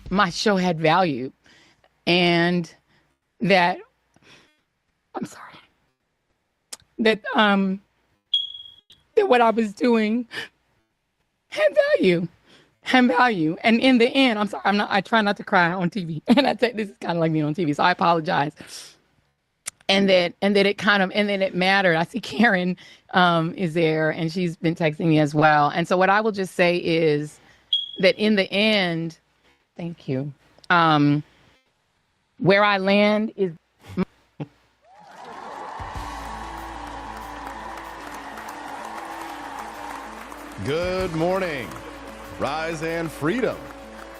my show had value, and that that what I was doing had value. And in the end, I try not to cry on TV. And this is kind of like being on TV, so I apologize. And then it mattered. I see Karen is there, and she's been texting me as well. And so what I will just say is that in the end, thank you. Where I land is. Good morning, Rise and Freedom.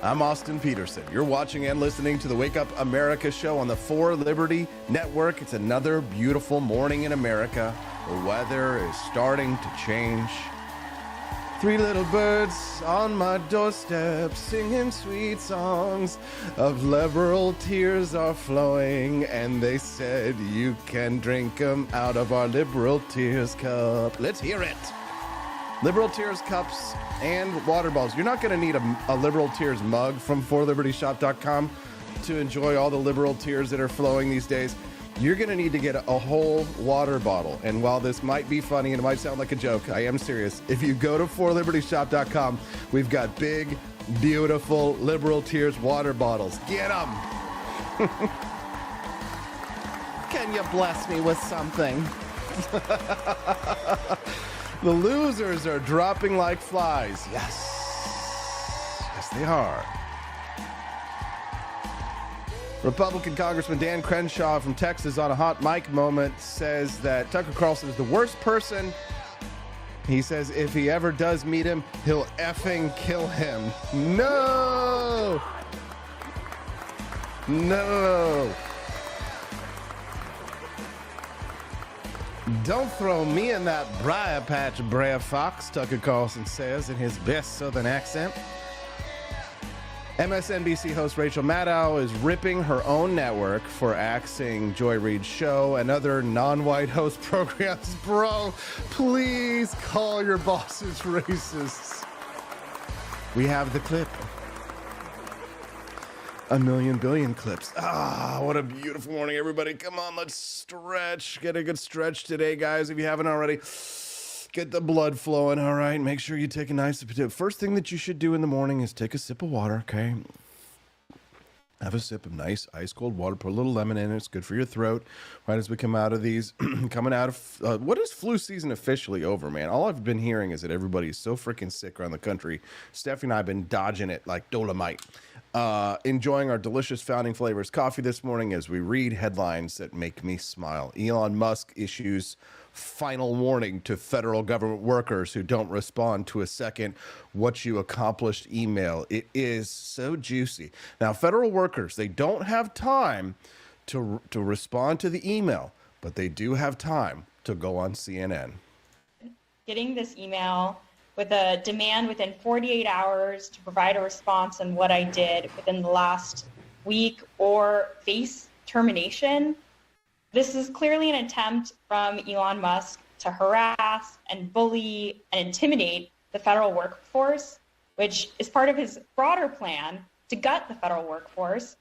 I'm Austin Peterson. You're watching and listening to the Wake Up America show on the 4 Liberty Network. It's another beautiful morning in America. The weather is starting to change. 3 little birds on my doorstep singing sweet songs of liberal tears are flowing, and they said you can drink them out of our liberal tears cup. Let's hear it. Liberal Tears cups and water bottles. You're not going to need a Liberal Tears mug from 4libertyshop.com to enjoy all the Liberal Tears that are flowing these days. You're going to need to get a whole water bottle. And while this might be funny and it might sound like a joke, I am serious. If you go to 4libertyshop.com, we've got big, beautiful Liberal Tears water bottles. Get them! Can you bless me with something? The losers are dropping like flies. Yes. Yes, they are. Republican Congressman Dan Crenshaw from Texas on a hot mic moment says that Tucker Carlson is the worst person. He says if he ever does meet him, he'll effing kill him. No! No! Don't throw me in that briar patch, Brer Fox, Tucker Carlson says in his best Southern accent. MSNBC host Rachel Maddow is ripping her own network for axing Joy Reid's show and other non-white host programs. Bro, please call your bosses racists. We have the clip. A million billion clips. Ah, what a beautiful morning, everybody. Come on, let's stretch. Get a good stretch today, guys, if you haven't already. Get the blood flowing, all right? Make sure you take a nice sip. First thing that you should do in the morning is take a sip of water, okay? Have a sip of nice ice-cold water. Put a little lemon in it. It's good for your throat. Right as we come out of these, coming out of, what is flu season officially over, man? All I've been hearing is that everybody's so freaking sick around the country. Stephanie and I have been dodging it like Dolomite. Enjoying our delicious Founding Flavors coffee this morning as we read headlines that make me smile. Elon Musk issues final warning to federal government workers who don't respond to a second what you accomplished email. It is so juicy. Now, federal workers, they don't have time to respond to the email, but they do have time to go on CNN. Getting this email with a demand within 48 hours to provide a response on what I did within the last week or face termination. This is clearly an attempt from Elon Musk to harass and bully and intimidate the federal workforce, which is part of his broader plan to gut the federal workforce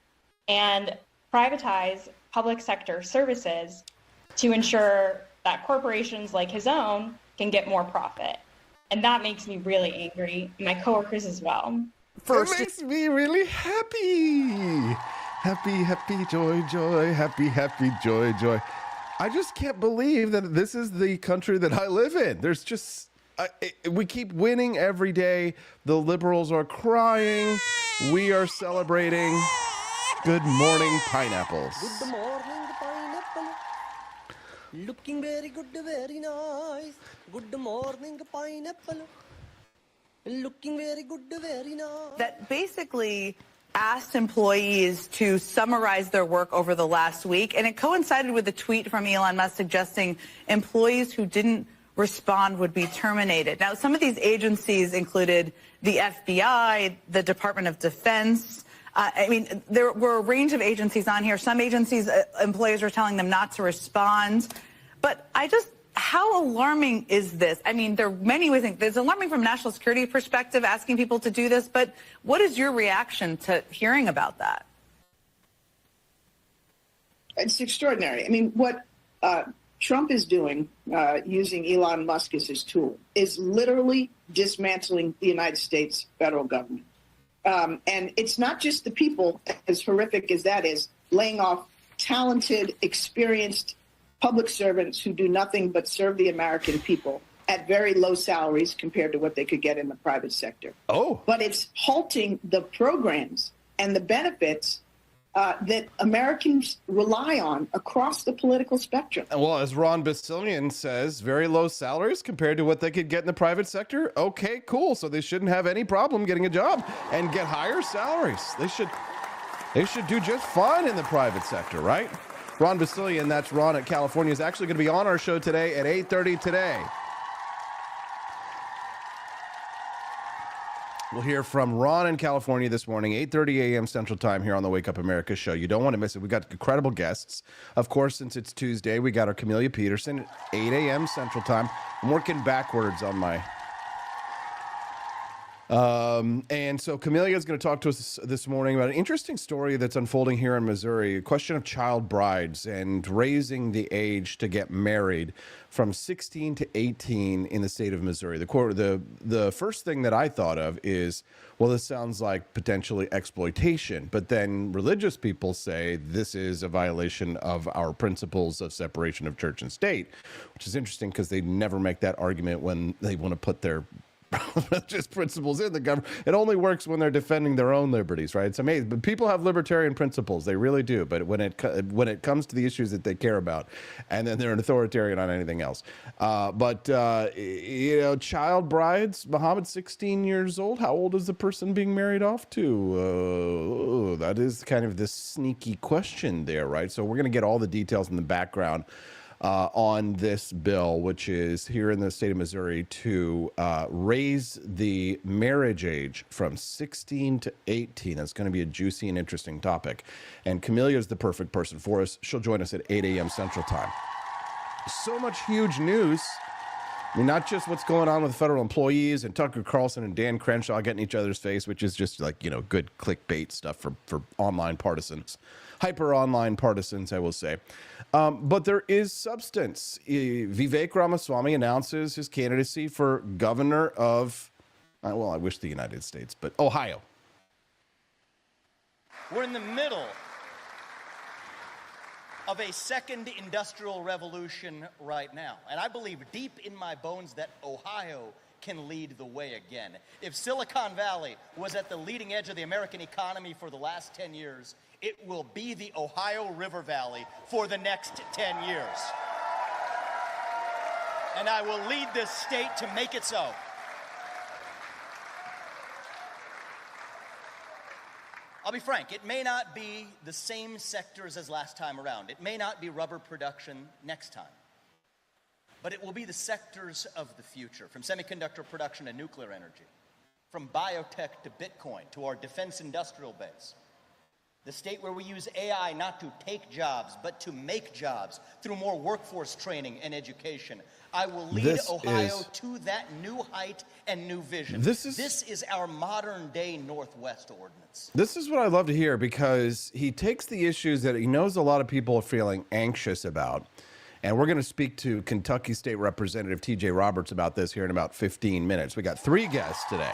and privatize public sector services to ensure that corporations like his own can get more profit. And that makes me really angry, and my coworkers as well. It makes me really happy. Happy, joy, happy, joy. I just can't believe that this is the country that I live in. There's just, we keep winning every day. The liberals are crying. We are celebrating. Good morning, pineapples. Good morning, pineapple. Looking very good, very nice. Good morning, pineapple. Looking very good, very nice. That basically asked employees to summarize their work over the last week, and it coincided with a tweet from Elon Musk suggesting employees who didn't respond would be terminated. Now, some of these agencies included the FBI, the Department of Defense. There were a range of agencies on here. Some agencies, employees are telling them not to respond. But I How alarming is this? I mean, there are many ways. It's alarming from a national security perspective, asking people to do this, but what is your reaction to hearing about that? It's extraordinary. I mean, what Trump is doing, using Elon Musk as his tool, is literally dismantling the United States federal government. And it's not just the people, as horrific as that is, laying off talented, experienced public servants who do nothing but serve the American people at very low salaries compared to what they could get in the private sector. Oh. But it's halting the programs and the benefits that Americans rely on across the political spectrum. Well, as Ron Basilian says, very low salaries compared to what they could get in the private sector. Okay, cool. So they shouldn't have any problem getting a job and get higher salaries. They should do just fine in the private sector, right? Ron Basilian, that's Ron at California, is actually going to be on our show today at 8:30 today. We'll hear from Ron in California this morning, 8:30 a.m. Central Time here on the Wake Up America show. You don't want to miss it. We've got incredible guests. Of course, since it's Tuesday, we got our Camellia Peterson at 8 a.m. Central Time. I'm working backwards on my... And so Camellia is going to talk to us this morning about an interesting story that's unfolding here in Missouri, a question of child brides and raising the age to get married from 16 to 18 in the state of Missouri. The first thing that I thought of is, well, this sounds like potentially exploitation, but then religious people say this is a violation of our principles of separation of church and state, which is interesting because they never make that argument when they want to put their just principles in the government. It only works when they're defending their own liberties, right? It's amazing. But people have libertarian principles. They really do. But when it comes to the issues that they care about, and then they're an authoritarian on anything else. Child brides, Muhammad's 16 years old. How old is the person being married off to? That is kind of this sneaky question there, right? So we're going to get all the details in the background on this bill, which is here in the state of Missouri to raise the marriage age from 16 to 18. That's going to be a juicy and interesting topic. And Camellia is the perfect person for us. She'll join us at 8 a.m. Central Time. So much huge news. I mean, not just what's going on with federal employees and Tucker Carlson and Dan Crenshaw getting each other's face, which is just like, good clickbait stuff for online partisans. Hyper online partisans, I will say. But there is substance. Vivek Ramaswamy announces his candidacy for governor of, I wish the United States, but Ohio. We're in the middle of a second industrial revolution right now. And I believe deep in my bones that Ohio can lead the way again. If Silicon Valley was at the leading edge of the American economy for the last 10 years, it will be the Ohio River Valley for the next 10 years. And I will lead this state to make it so. I'll be frank, it may not be the same sectors as last time around. It may not be rubber production next time. But it will be the sectors of the future, from semiconductor production to nuclear energy, from biotech to Bitcoin to our defense industrial base. The state where we use AI not to take jobs, but to make jobs through more workforce training and education. I will lead Ohio to that new height and new vision. This is our modern day Northwest ordinance. This is what I love to hear, because he takes the issues that he knows a lot of people are feeling anxious about. And we're going to speak to Kentucky State Representative T.J. Roberts about this here in about 15 minutes. We got 3 guests today,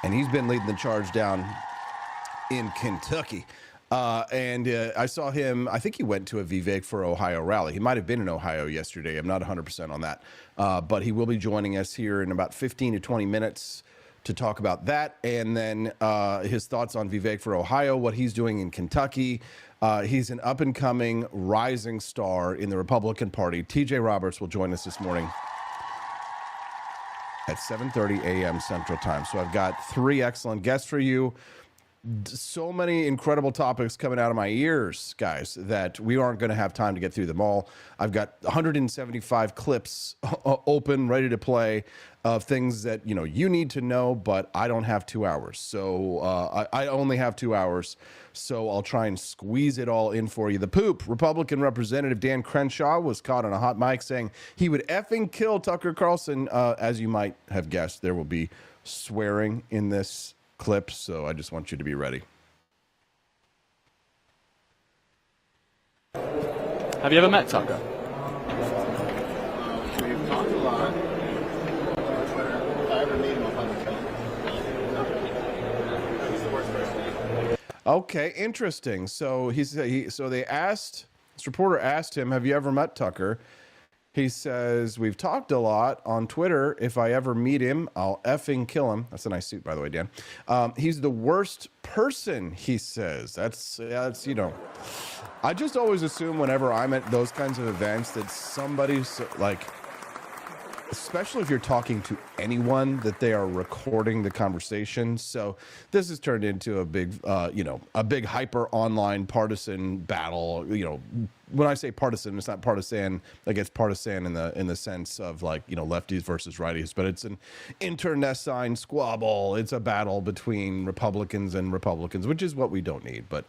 and he's been leading the charge down in Kentucky. I saw him, I think he went to a Vivek for Ohio rally. He might have been in Ohio yesterday. I'm not 100% on that. But he will be joining us here in about 15 to 20 minutes to talk about that. And then his thoughts on Vivek for Ohio, what he's doing in Kentucky. He's an up-and-coming rising star in the Republican Party. T.J. Roberts will join us this morning at 7:30 a.m. Central Time. So I've got 3 excellent guests for you. so many incredible topics coming out of my ears, guys, that we aren't going to have time to get through them all. I've got 175 clips open, ready to play of things that, you need to know, but I don't have 2 hours. So I only have 2 hours. So I'll try and squeeze it all in for you. The poop. Republican Representative Dan Crenshaw was caught on a hot mic saying he would effing kill Tucker Carlson. As you might have guessed, there will be swearing in this clip, so I just want you to be ready. Have you ever met Tucker? We've talked a lot. If I ever meet him, I'll probably kill him. He's the worst person. Okay, interesting. So this reporter asked him, "Have you ever met Tucker?" He says, "We've talked a lot on Twitter. If I ever meet him, I'll effing kill him." That's a nice suit, by the way, Dan. He's the worst person, he says. That's I just always assume whenever I'm at those kinds of events that somebody's like, especially if you're talking to anyone, that they are recording the conversation. So this has turned into a big, a big hyper online partisan battle. When I say partisan, it's not partisan. Like it's partisan in the sense of like, lefties versus righties, but it's an internecine squabble. It's a battle between Republicans and Republicans, which is what we don't need. But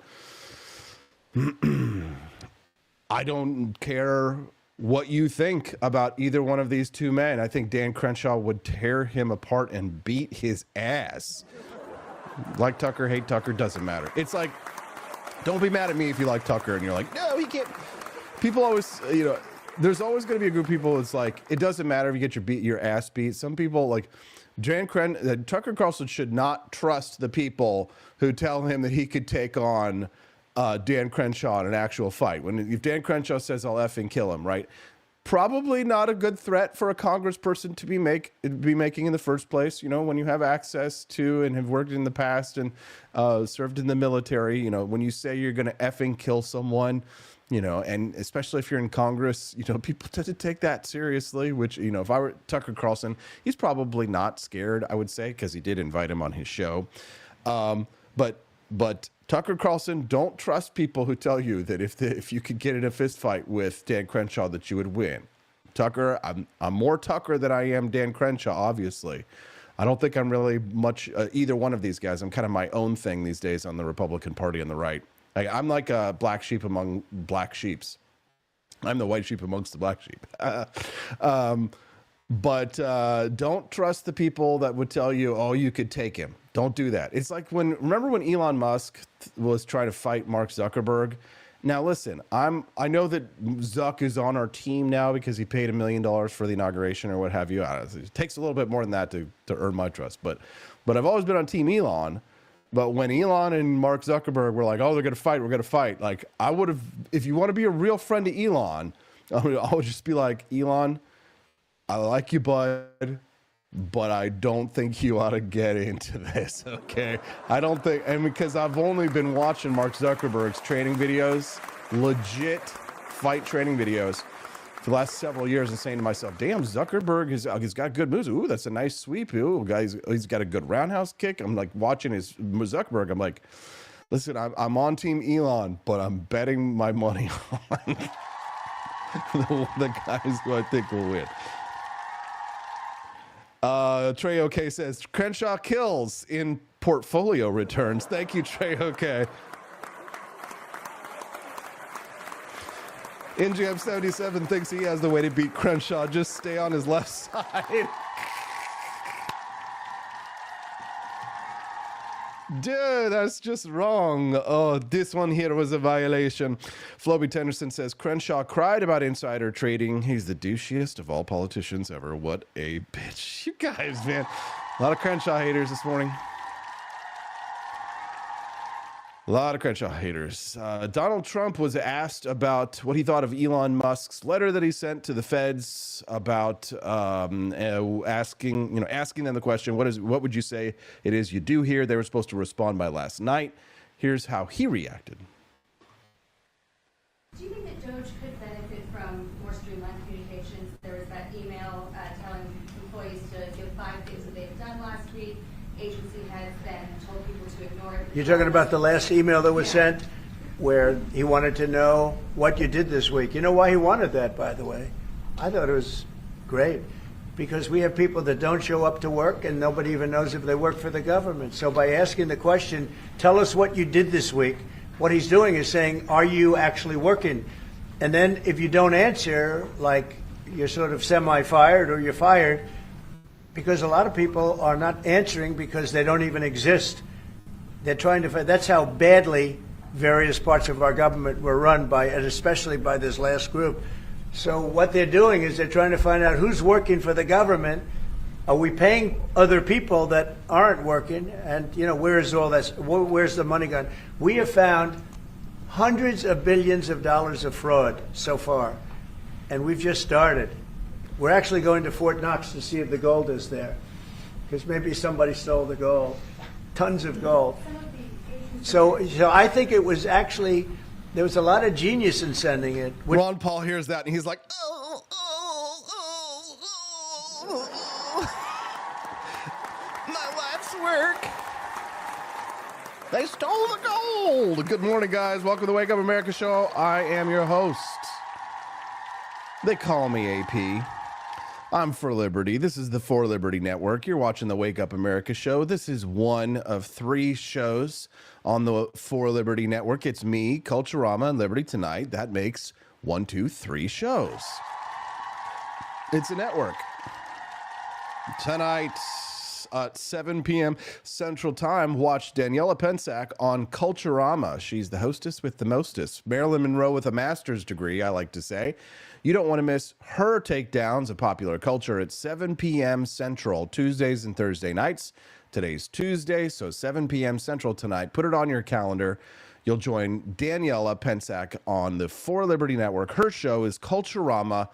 I don't care what you think about either one of these two men. I think Dan Crenshaw would tear him apart and beat his ass. Like Tucker, hate Tucker, doesn't matter. It's like, don't be mad at me if you like Tucker and you're like, no, he can't. People always, there's always going to be a group of people that's like, it doesn't matter if you get your ass beat. Some people like Tucker Carlson should not trust the people who tell him that he could take on Dan Crenshaw in an actual fight. If Dan Crenshaw says, "I'll effing kill him," right? Probably not a good threat for a congressperson to be making in the first place. When you have access to and have worked in the past and served in the military, when you say you're going to effing kill someone, and especially if you're in Congress, people tend to take that seriously, which, if I were Tucker Carlson, he's probably not scared, I would say, because he did invite him on his show. But Tucker Carlson, don't trust people who tell you that if you could get in a fist fight with Dan Crenshaw that you would win. Tucker, I'm more Tucker than I am Dan Crenshaw, obviously. I don't think I'm really much either one of these guys. I'm kind of my own thing these days on the Republican Party on the right. I'm like a black sheep among black sheeps. I'm the white sheep amongst the black sheep. But don't trust the people that would tell you, "Oh, you could take him." Don't do that. It's like remember when Elon Musk was trying to fight Mark Zuckerberg? Now, listen, I know that Zuck is on our team now because he paid $1 million for the inauguration or what have you. It takes a little bit more than that to earn my trust. But I've always been on Team Elon. But when Elon and Mark Zuckerberg were like, "Oh, they're going to fight, we're going to fight," like I would have, if you want to be a real friend to Elon, I would just be like, "Elon, I like you, bud, but I don't think you ought to get into this, okay?" I don't think, and because I've only been watching Mark Zuckerberg's training videos, legit fight training videos, for the last several years and saying to myself, "Damn, Zuckerberg he's got good moves. Ooh, that's a nice sweep. Ooh, guys, he's got a good roundhouse kick." I'm like watching his Zuckerberg. I'm like, listen, I'm on Team Elon, but I'm betting my money on the guys who I think will win. Trey OK says Crenshaw kills in portfolio returns. Thank you, Trey OK. NGM77 thinks he has the way to beat Crenshaw. Just stay on his left side. Dude, that's just wrong. Oh, this one here was a violation. Floby Tenderson says Crenshaw cried about insider trading. He's the douchiest of all politicians ever. What a bitch. You guys, man. A lot of Crenshaw haters this morning. A lot of Crenshaw haters. Donald Trump was asked about what he thought of Elon Musk's letter that he sent to the feds about asking them the question, what would you say it is you do here? They were supposed to respond by last night. Here's how he reacted. Do you think that Doge could benefit from more streamlined communications? There was that email telling employees to give 5 things that they've done last week, agency has then told people to ignore it. You're talking about the last email that was sent where he wanted to know what you did this week. You know why he wanted that, by the way? I thought it was great. Because we have people that don't show up to work and nobody even knows if they work for the government. So by asking the question, tell us what you did this week, what he's doing is saying, are you actually working? And then if you don't answer, like you're sort of semi-fired or you're fired, because a lot of people are not answering because they don't even exist. They're trying to find, that's how badly various parts of our government were run by, and especially by this last group. So what they're doing is they're trying to find out who's working for the government. Are we paying other people that aren't working? And, you know, where's all this? Where's the money gone? We have found hundreds of billions of dollars of fraud so far, and we've just started. We're actually going to Fort Knox to see if the gold is there, because maybe somebody stole the gold, tons of gold. So I think it was actually, there was a lot of genius in sending it. Ron Paul hears that and he's like, my life's work. They stole the gold. Good morning, guys. Welcome to the Wake Up America show. I am your host. They call me AP. I'm for Liberty. This is the For Liberty Network. You're watching the Wake Up America show. This is one of 3 shows on the For Liberty Network. It's me, Culturama, and Liberty Tonight. That makes 1, 2, 3 shows. It's a network. Tonight at 7 p.m. Central Time, watch Daniela Pensack on Culturama. She's the hostess with the mostest. Marilyn Monroe with a master's degree, I like to say. You don't want to miss her takedowns of popular culture at 7 p.m. Central, Tuesdays and Thursday nights. Today's Tuesday, so 7 p.m. Central tonight. Put it on your calendar. You'll join Daniela Pensack on the For Liberty Network. Her show is Culturama,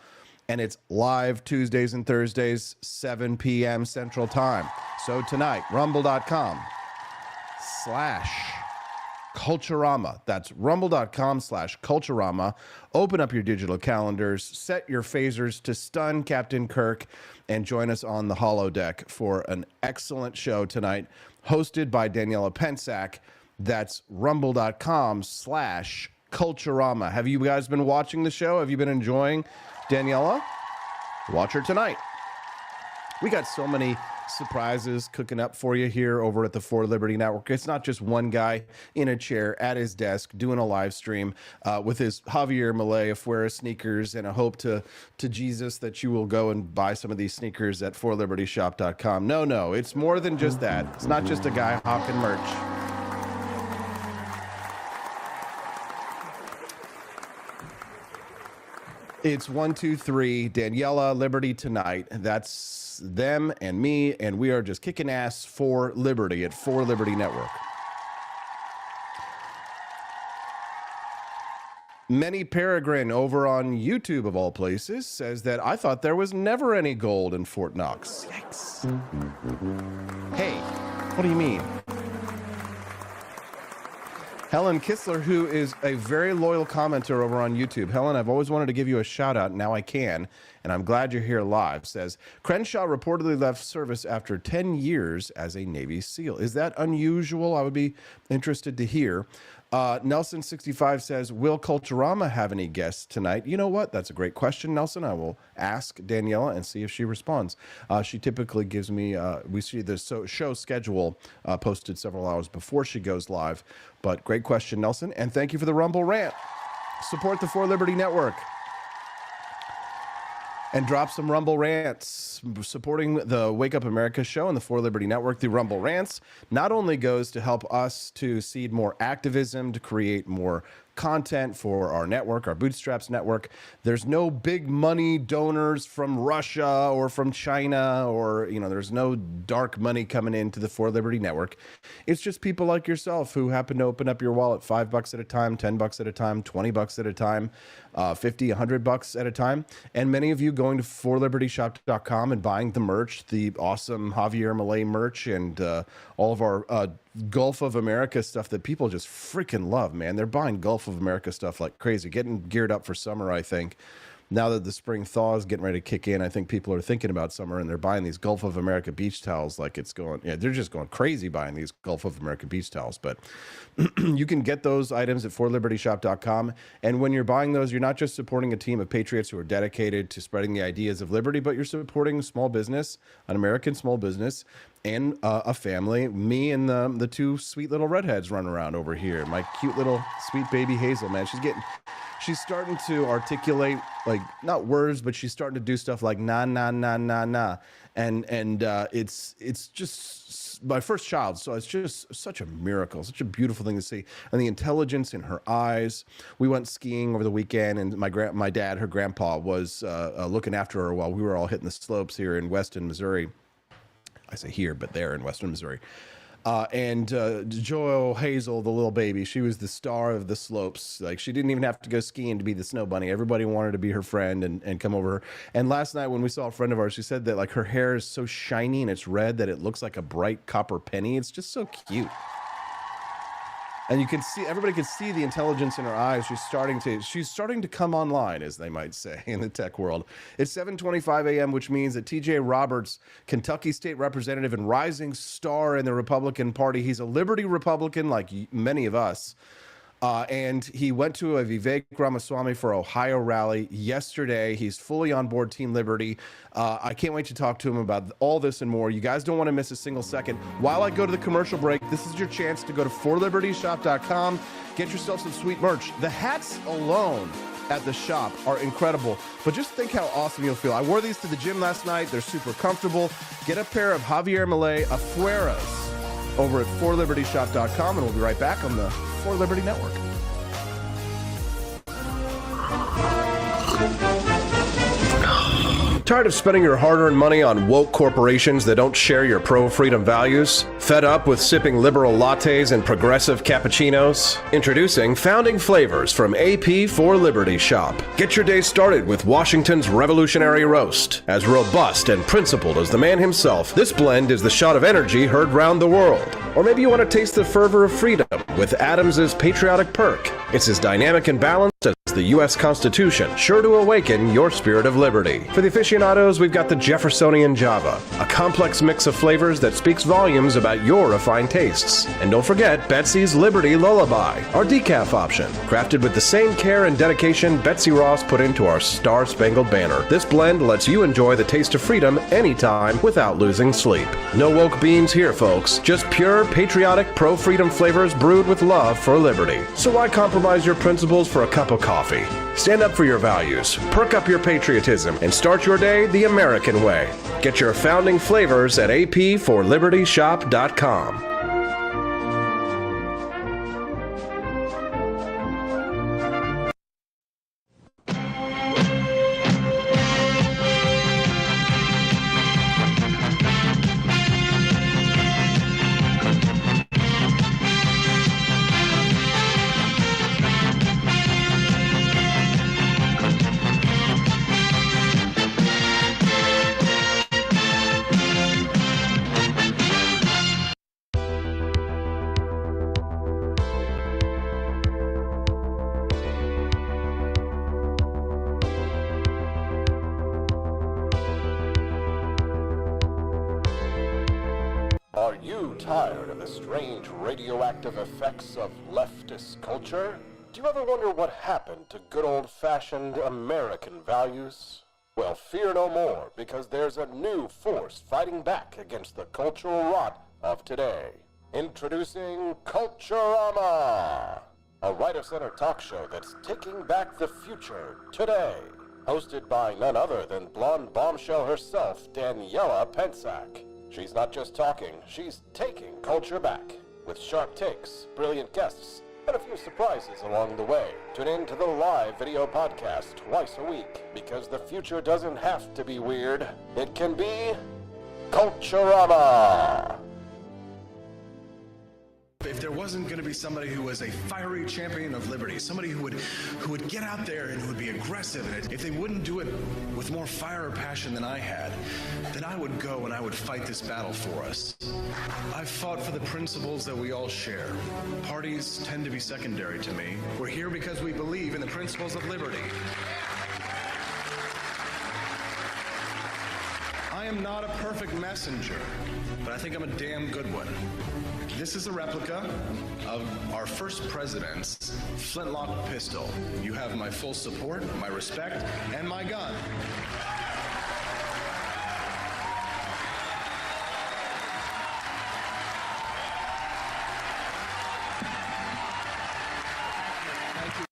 and it's live Tuesdays and Thursdays, 7 p.m. Central Time. So tonight, rumble.com/Culturama. That's rumble.com/Culturama. Open up your digital calendars, set your phasers to stun Captain Kirk, and join us on the holodeck for an excellent show tonight, hosted by Daniela Pensack. That's rumble.com/Culturama. Have you guys been watching the show? Have you been enjoying Daniela? Watch her tonight. We got so many surprises cooking up for you here over at the For Liberty Network. It's not just one guy in a chair at his desk doing a live stream with his Javier Milei Afuera sneakers, and a hope to Jesus that you will go and buy some of these sneakers at forlibertyshop.com. No, it's more than just that. It's not just a guy hawking merch. It's 1, 2, 3, Daniela, Liberty Tonight. That's them and me, and we are just kicking ass for liberty at For Liberty Network. Manny Peregrine over on YouTube, of all places, says that I thought there was never any gold in Fort Knox. Yikes. Hey, what do you mean? Helen Kistler, who is a very loyal commenter over on YouTube. Helen, I've always wanted to give you a shout out. Now I can, and I'm glad you're here live. Says, Crenshaw reportedly left service after 10 years as a Navy SEAL. Is that unusual? I would be interested to hear. Nelson65 says, will Culturama have any guests tonight? You know what? That's a great question, Nelson. I will ask Daniela and see if she responds. She typically gives me, we see the show schedule posted several hours before she goes live. But great question, Nelson. And thank you for the Rumble rant. Support the For Liberty Network. And drop some Rumble rants. Supporting the Wake Up America show and the For Liberty Network, the Rumble rants not only goes to help us to seed more activism, to create more content for our network, our Bootstraps network. There's no big money donors from Russia or from China, or, you know, there's no dark money coming into the For Liberty Network. It's just people like yourself who happen to open up your wallet $5 at a time, $10 at a time, $20 at a time, 50, $100 at a time. And many of you going to forlibertyshop.com and buying the merch, the awesome Javier Milei merch, and all of our Gulf of America stuff that people just freaking love, man. They're buying Gulf of America stuff like crazy, getting geared up for summer, I think. now that the spring thaw is getting ready to kick in, I think people are thinking about summer and they're buying these Gulf of America beach towels like it's going, yeah, they're just going crazy buying these Gulf of America beach towels. But you can get those items at forlibertyshop.com. And when you're buying those, you're not just supporting a team of patriots who are dedicated to spreading the ideas of liberty, but you're supporting small business, an American small business, and a family. Me and the two sweet little redheads run around over here. My cute little sweet baby Hazel, man. She's starting to articulate, like, not words, but she's starting to do stuff like na na na na na, and it's just my first child, so it's just such a miracle, such a beautiful thing to see, and the intelligence in her eyes. We went skiing over the weekend, and my dad, her grandpa, was looking after her while we were all hitting the slopes here in Weston, Missouri. I say here, but there in Western Missouri. And Joel Hazel, the little baby, she was the star of the slopes. Like, she didn't even have to go skiing to be the snow bunny. Everybody wanted to be her friend and come over. And last night when we saw a friend of ours, she said that, like, her hair is so shiny and it's red that it looks like a bright copper penny. It's just so cute. And you can see, everybody can see the intelligence in her eyes. She's starting to come online, as they might say in the tech world. It's 7:25 a.m., which means that TJ Roberts, Kentucky state representative and rising star in the Republican Party, he's a Liberty Republican like many of us. And he went to a Vivek Ramaswamy for Ohio rally yesterday. He's fully on board Team Liberty. I can't wait to talk to him about all this and more. You guys don't want to miss a single second. While I go to the commercial break, this is your chance to go to forlibertyshop.com. Get yourself some sweet merch. The hats alone at the shop are incredible, but just think how awesome you'll feel. I wore these to the gym last night. They're super comfortable. Get a pair of Javier Milei Afueras over at forlibertyshop.com, and we'll be right back on the For Liberty Network. Tired of spending your hard-earned money on woke corporations that don't share your pro-freedom values? Fed up with sipping liberal lattes and progressive cappuccinos? Introducing Founding Flavors from AP for Liberty Shop. Get your day started with Washington's Revolutionary Roast. As robust and principled as the man himself, this blend is the shot of energy heard round the world. Or maybe you want to taste the fervor of freedom with Adams's Patriotic Perk. It's as dynamic and balanced as the U.S. Constitution, sure to awaken your spirit of liberty. For the aficionados, we've got the Jeffersonian Java, a complex mix of flavors that speaks volumes about your refined tastes. And don't forget Betsy's Liberty Lullaby, our decaf option, crafted with the same care and dedication Betsy Ross put into our Star-Spangled Banner. This blend lets you enjoy the taste of freedom anytime without losing sleep. No woke beans here, folks. Just pure, patriotic, pro-freedom flavors brewed with love for liberty. So why compromise your principles for a cup of coffee? Stand up for your values, perk up your patriotism, and start your day the American way. Get your founding flavors at apforlibertyshop.com. Are you tired of the strange radioactive effects of leftist culture? Do you ever wonder what happened to good old-fashioned American values? Well, fear no more, because there's a new force fighting back against the cultural rot of today. Introducing Culturama, a right-of-center talk show that's taking back the future today. Hosted by none other than blonde bombshell herself, Daniela Pensack. She's not just talking, she's taking culture back. With sharp takes, brilliant guests, and a few surprises along the way. Tune in to the live video podcast twice a week, because the future doesn't have to be weird. It can be Culturama. If there wasn't going to be somebody who was a fiery champion of liberty, somebody who would get out there and who would be aggressive, and if they wouldn't do it with more fire or passion than I had, then I would go and I would fight this battle for us. I've fought for the principles that we all share. Parties tend to be secondary to me. We're here because we believe in the principles of liberty. I am not a perfect messenger, but I think I'm a damn good one. This is a replica of our first president's flintlock pistol. You have my full support, my respect, and my gun.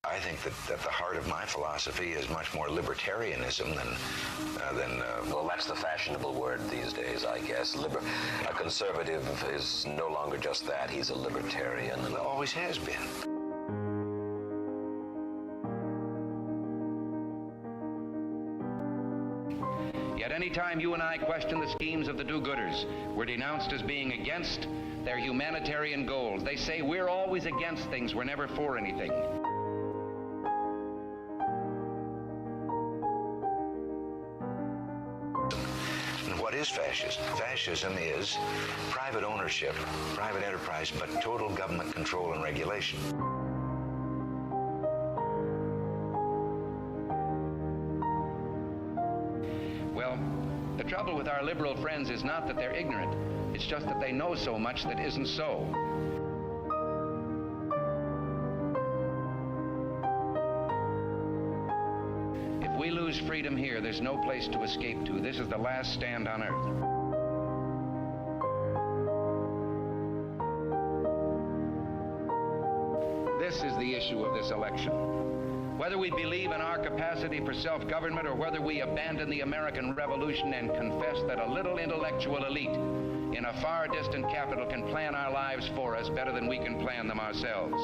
I think that the heart of my philosophy is much more libertarianism than well, that's the fashionable word these days, I guess. A conservative is no longer just that. He's a libertarian, and always has been. Yet any time you and I question the schemes of the do-gooders, we're denounced as being against their humanitarian goals. They say we're always against things, we're never for anything. What is fascism? Fascism is private ownership, private enterprise, but total government control and regulation. Well, the trouble with our liberal friends is not that they're ignorant. It's just that they know so much that isn't so. If we lose freedom here, there's no place to escape to. This is the last stand on earth. This is the issue of this election. Whether we believe in our capacity for self-government or whether we abandon the American Revolution and confess that a little intellectual elite in a far distant capital can plan our lives for us better than we can plan them ourselves.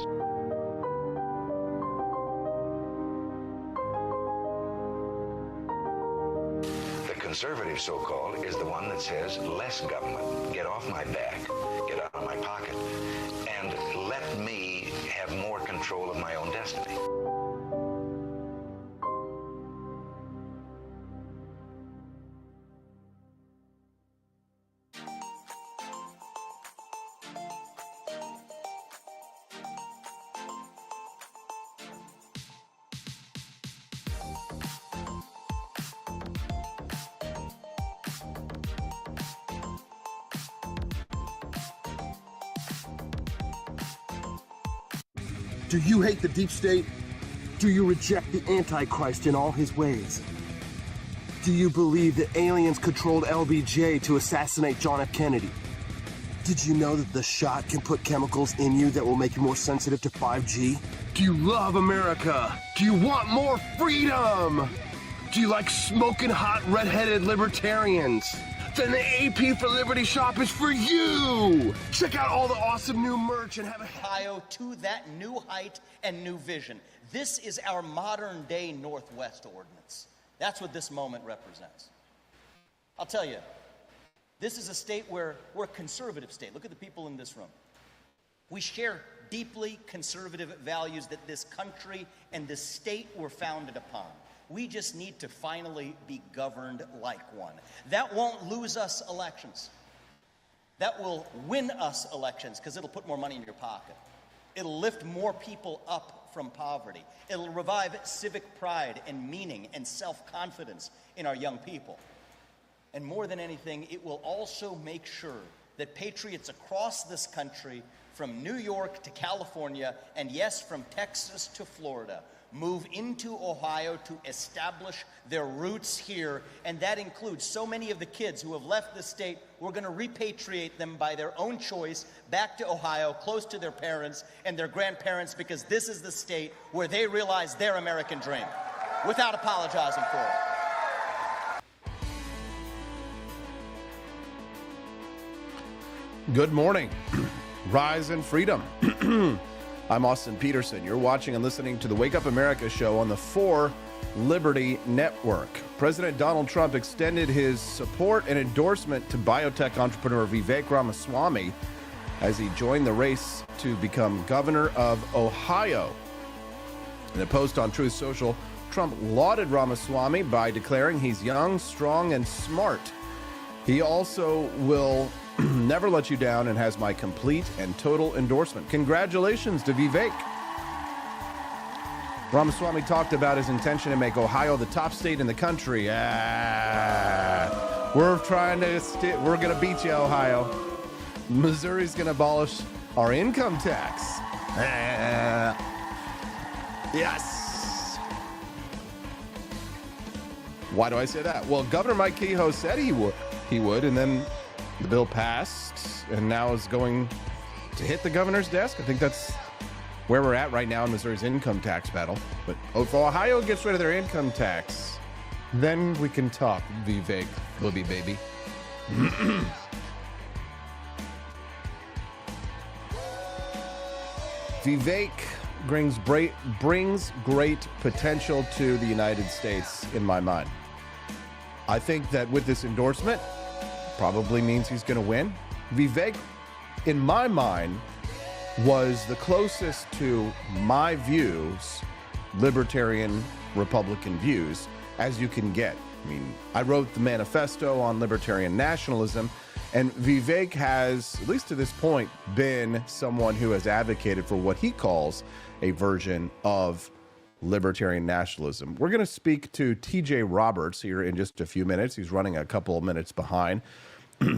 The conservative, so-called, is the one that says less government, get off my back, get out of my pocket, and let me have more control of my own destiny. Do you hate the deep state? Do you reject the Antichrist in all his ways? Do you believe that aliens controlled LBJ to assassinate John F. Kennedy? Did you know that the shot can put chemicals in you that will make you more sensitive to 5G? Do you love America? Do you want more freedom? Do you like smoking hot red-headed libertarians? Then the AP for Liberty shop is for you! Check out all the awesome new merch and have a... Ohio to that new height and new vision. This is our modern day Northwest ordinance. That's what this moment represents. I'll tell you, this is a state where we're a conservative state. Look at the people in this room. We share deeply conservative values that this country and this state were founded upon. We just need to finally be governed like one. That won't lose us elections. That will win us elections because it'll put more money in your pocket. It'll lift more people up from poverty. It'll revive civic pride and meaning and self-confidence in our young people. And more than anything, it will also make sure that patriots across this country, from New York to California, and yes, from Texas to Florida, move into Ohio to establish their roots here, and that includes so many of the kids who have left the state. We're going to repatriate them by their own choice back to Ohio, close to their parents and their grandparents, because this is the state where they realize their American dream, without apologizing for it. Good morning. Rise in freedom. I'm Austin Peterson. You're watching and listening to the Wake Up America show on the 4 Liberty Network. President Donald Trump extended his support and endorsement to biotech entrepreneur Vivek Ramaswamy as he joined the race to become governor of Ohio. In a post on Truth Social, Trump lauded Ramaswamy by declaring he's young, strong, and smart. He also will never let you down and has my complete and total endorsement. Congratulations to Vivek. Ramaswamy talked about his intention to make Ohio the top state in the country. We're trying to, we're going to beat you, Ohio. Missouri's going to abolish our income tax. Yes. Why do I say that? Well, Governor Mike Kehoe said he would, and then the bill passed, and now is going to hit the governor's desk. I think that's where we're at right now in Missouri's income tax battle. But if Ohio gets rid of their income tax, then we can talk, Vivek, Booby baby. Vivek brings great potential to the United States in my mind. I think that with this endorsement, probably means he's going to win. Vivek, in my mind, was the closest to my views, libertarian Republican views, as you can get. I mean, I wrote the manifesto on libertarian nationalism, and Vivek has, at least to this point, been someone who has advocated for what he calls a version of libertarian nationalism. We're going to speak to TJ Roberts here in just a few minutes. He's running a couple of minutes behind.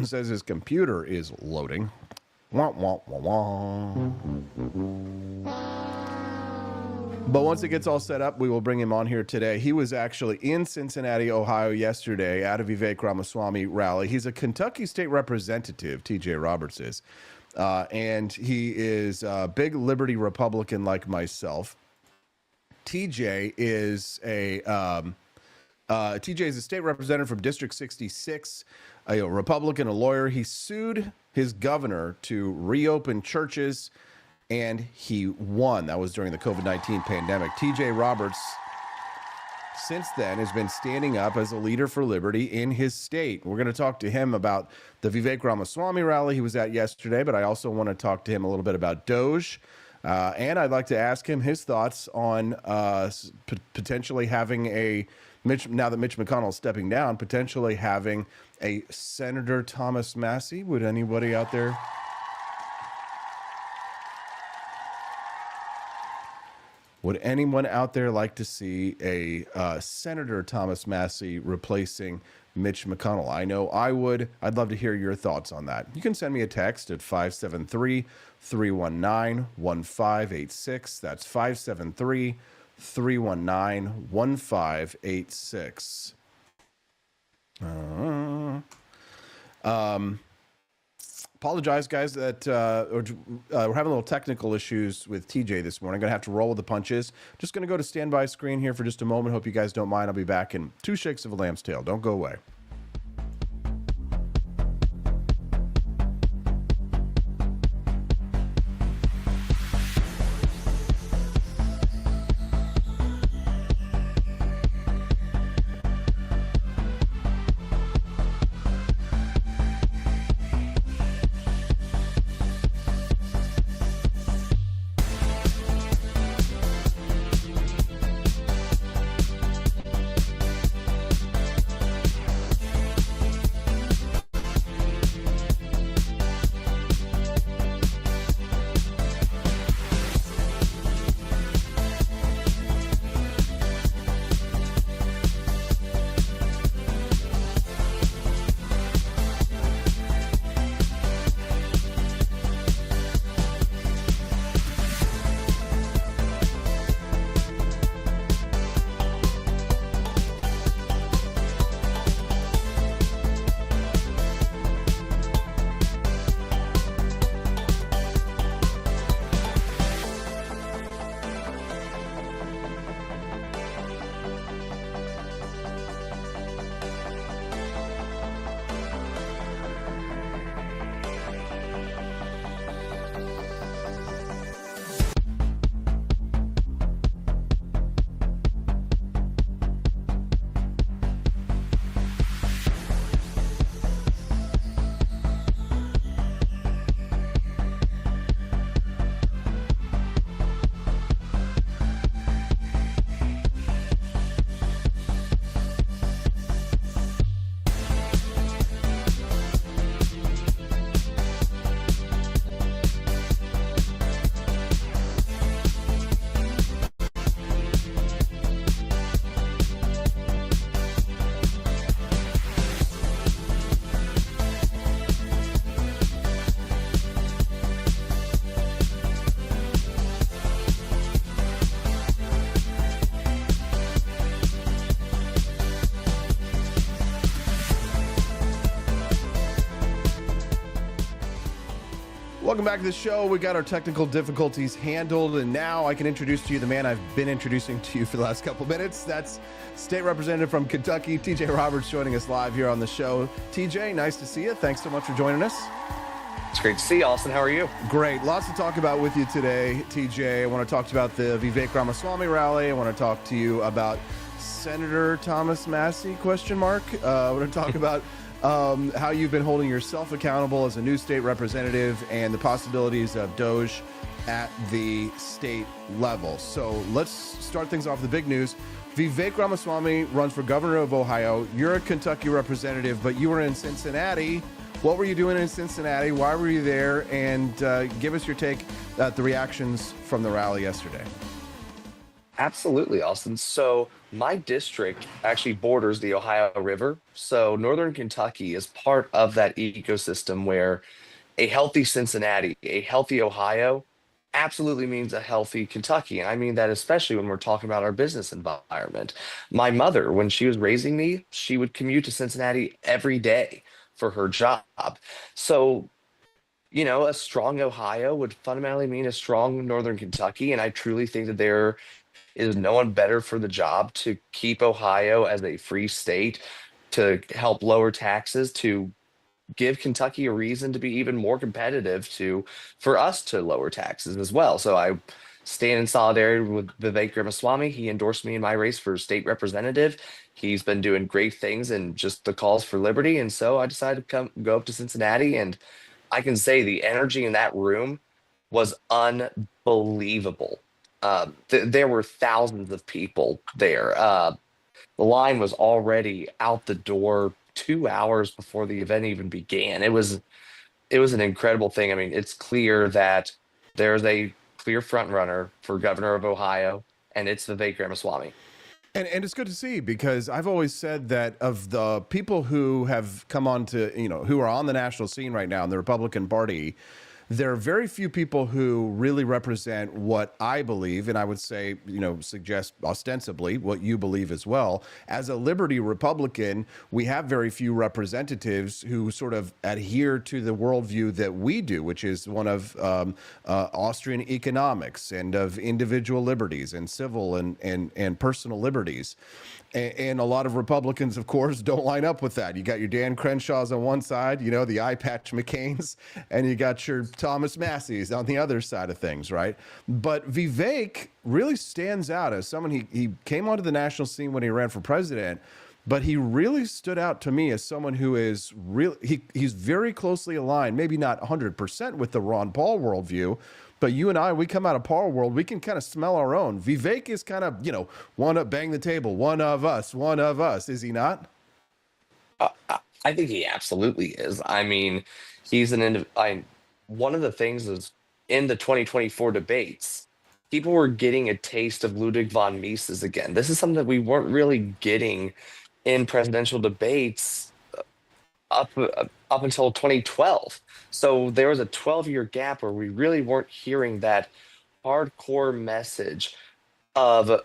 Says his computer is loading. Wah, wah, wah, wah. But once it gets all set up, we will bring him on here today. He was actually in Cincinnati, Ohio yesterday at a Vivek Ramaswamy rally. He's a Kentucky state representative, TJ Roberts is, and he is a big liberty Republican like myself. TJ is a state representative from District 66, a Republican, a lawyer. He sued his governor to reopen churches, and he won. That was during the COVID-19 pandemic. TJ Roberts, since then, has been standing up as a leader for liberty in his state. We're going to talk to him about the Vivek Ramaswamy rally he was at yesterday, but I also want to talk to him a little bit about Doge. And I'd like to ask him his thoughts on potentially having now that Mitch McConnell is stepping down, potentially having a Senator Thomas Massie. Would anybody out there? Would anyone out there like to see a Senator Thomas Massie replacing Mitch McConnell? I know I would. I'd love to hear your thoughts on that. You can send me a text at 573-319-1586. That's 573-319-1586. Apologize, guys, that we're having a little technical issues with TJ this morning. I'm going to have to roll with the punches. Just going to go to standby screen here for just a moment. Hope you guys don't mind. I'll be back in 2 shakes of a lamb's tail. Don't go away. Welcome back to the show. We got our technical difficulties handled, and now I can introduce to you the man I've been introducing to you for the last couple minutes. That's State Representative from Kentucky, TJ Roberts, joining us live here on the show. TJ, nice to see you. Thanks so much for joining us. It's great to see you, Austin. How are you? Great. Lots to talk about with you today, TJ. I want to talk to you about the Vivek Ramaswamy rally. I want to talk to you about Senator Thomas Massie, question mark. I want to talk about how you've been holding yourself accountable as a new state representative and the possibilities of Doge at the state level. So let's start things off with the big news. Vivek Ramaswamy runs for governor of Ohio. You're a Kentucky representative, but you were in Cincinnati. What were you doing in Cincinnati? Why were you there? And give us your take at the reactions from the rally yesterday. Absolutely, Austin. So my district actually borders the Ohio River. So Northern Kentucky is part of that ecosystem where a healthy Cincinnati, a healthy Ohio, absolutely means a healthy Kentucky. And I mean that especially when we're talking about our business environment. My mother, when she was raising me, she would commute to Cincinnati every day for her job. So, you know, a strong Ohio would fundamentally mean a strong Northern Kentucky. And I truly think that there is no one better for the job to keep Ohio as a free state, to help lower taxes, to give Kentucky a reason to be even more competitive, for us to lower taxes as well. So I stand in solidarity with Vivek Ramaswamy. He endorsed me in my race for state representative. He's been doing great things and just the calls for liberty. And so I decided to go up to Cincinnati, and I can say the energy in that room was unbelievable. There were thousands of people there. The line was already out the door 2 hours before the event even began. It was an incredible thing. I mean, it's clear that there's a clear front runner for governor of Ohio, and it's Vivek Ramaswamy. And it's good to see, because I've always said that of the people who have come on to, who are on the national scene right now in the Republican Party, there are very few people who really represent what I believe, and I would say, suggest ostensibly what you believe as well. As a liberty Republican, we have very few representatives who sort of adhere to the worldview that we do, which is one of Austrian economics and of individual liberties and civil and personal liberties. And a lot of Republicans, of course, don't line up with that. You got your Dan Crenshaws on one side, the eye patch McCains, and you got your Thomas Massies on the other side of things, right? But Vivek really stands out as someone, he came onto the national scene when he ran for president, but he really stood out to me as someone who is he's very closely aligned, maybe not 100% with the Ron Paul worldview, but you and I, we come out of Paul world, we can kind of smell our own. Vivek is kind of, one up, bang the table, one of us, is he not? I think he absolutely is. I mean, he's one of the things is in the 2024 debates, people were getting a taste of Ludwig von Mises again. This is something that we weren't really getting in presidential debates up until 2012. So there was a 12-year gap where we really weren't hearing that hardcore message of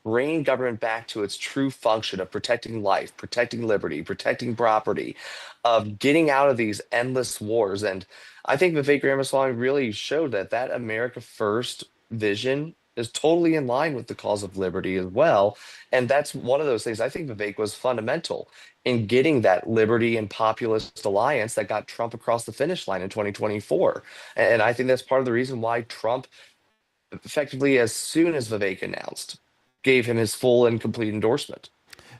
bringing government back to its true function of protecting life, protecting liberty, protecting property, of getting out of these endless wars. And I think Vivek Ramaswamy really showed that America First vision is totally in line with the cause of liberty as well. And that's one of those things. I think Vivek was fundamental in getting that liberty and populist alliance that got Trump across the finish line in 2024. And I think that's part of the reason why Trump, effectively, as soon as Vivek announced, gave him his full and complete endorsement.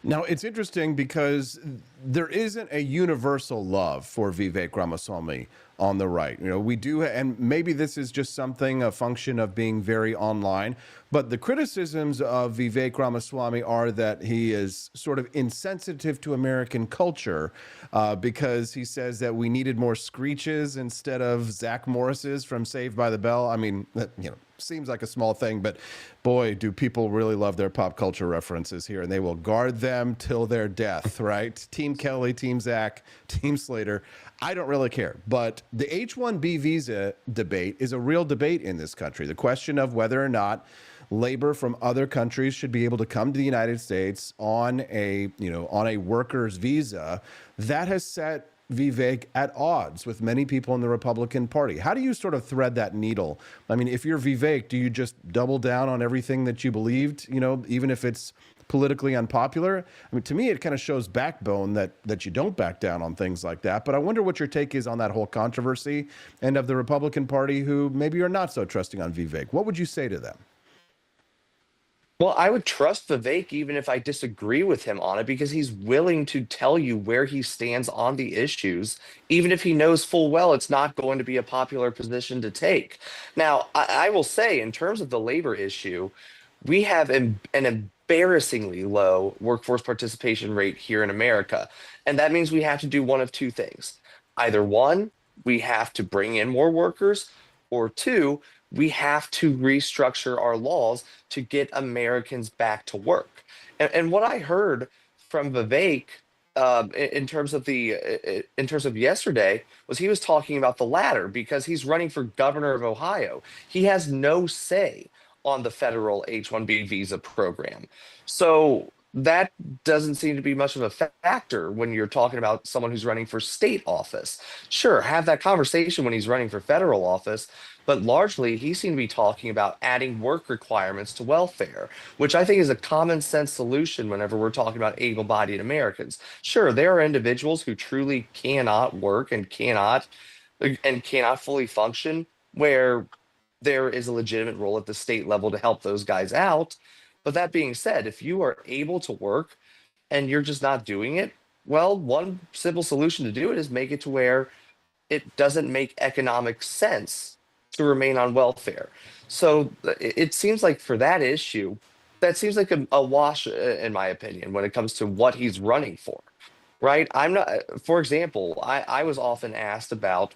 Now, it's interesting because there isn't a universal love for Vivek Ramaswamy on the right. We do, and maybe this is just a function of being very online, but the criticisms of Vivek Ramaswamy are that he is sort of insensitive to American culture because he says that we needed more screeches instead of Zach Morris's from Saved by the Bell. I mean, seems like a small thing, but boy, do people really love their pop culture references here, and they will guard them till their death, right? Team Kelly, Team Zach, Team Slater. I don't really care. But the H-1B visa debate is a real debate in this country. The question of whether or not labor from other countries should be able to come to the United States on a worker's visa, that has set Vivek at odds with many people in the Republican Party. How do you sort of thread that needle? I mean, if you're Vivek, do you just double down on everything that you believed, even if it's politically unpopular? I mean, to me, it kind of shows backbone that you don't back down on things like that. But I wonder what your take is on that whole controversy and of the Republican Party who maybe are not so trusting on Vivek. What would you say to them? Well, I would trust Vivek even if I disagree with him on it, because he's willing to tell you where he stands on the issues, even if he knows full well it's not going to be a popular position to take. Now, I will say, in terms of the labor issue, we have an embarrassingly low workforce participation rate here in America. And that means we have to do one of two things. Either one, we have to bring in more workers, or two, we have to restructure our laws to get Americans back to work. And what I heard from Vivek in terms of yesterday was he was talking about the latter, because he's running for governor of Ohio. He has no say on the federal H-1B visa program. So that doesn't seem to be much of a factor when you're talking about someone who's running for state office. Sure, have that conversation when he's running for federal office, but largely he seemed to be talking about adding work requirements to welfare, which I think is a common sense solution whenever we're talking about able-bodied Americans. Sure, there are individuals who truly cannot work and cannot fully function, where there is a legitimate role at the state level to help those guys out. But that being said, if you are able to work and you're just not doing it, well, one simple solution to do it is make it to where it doesn't make economic sense to remain on welfare. So it seems like for that issue, that seems like a wash, in my opinion, when it comes to what he's running for, right? I'm not, for example, I was often asked about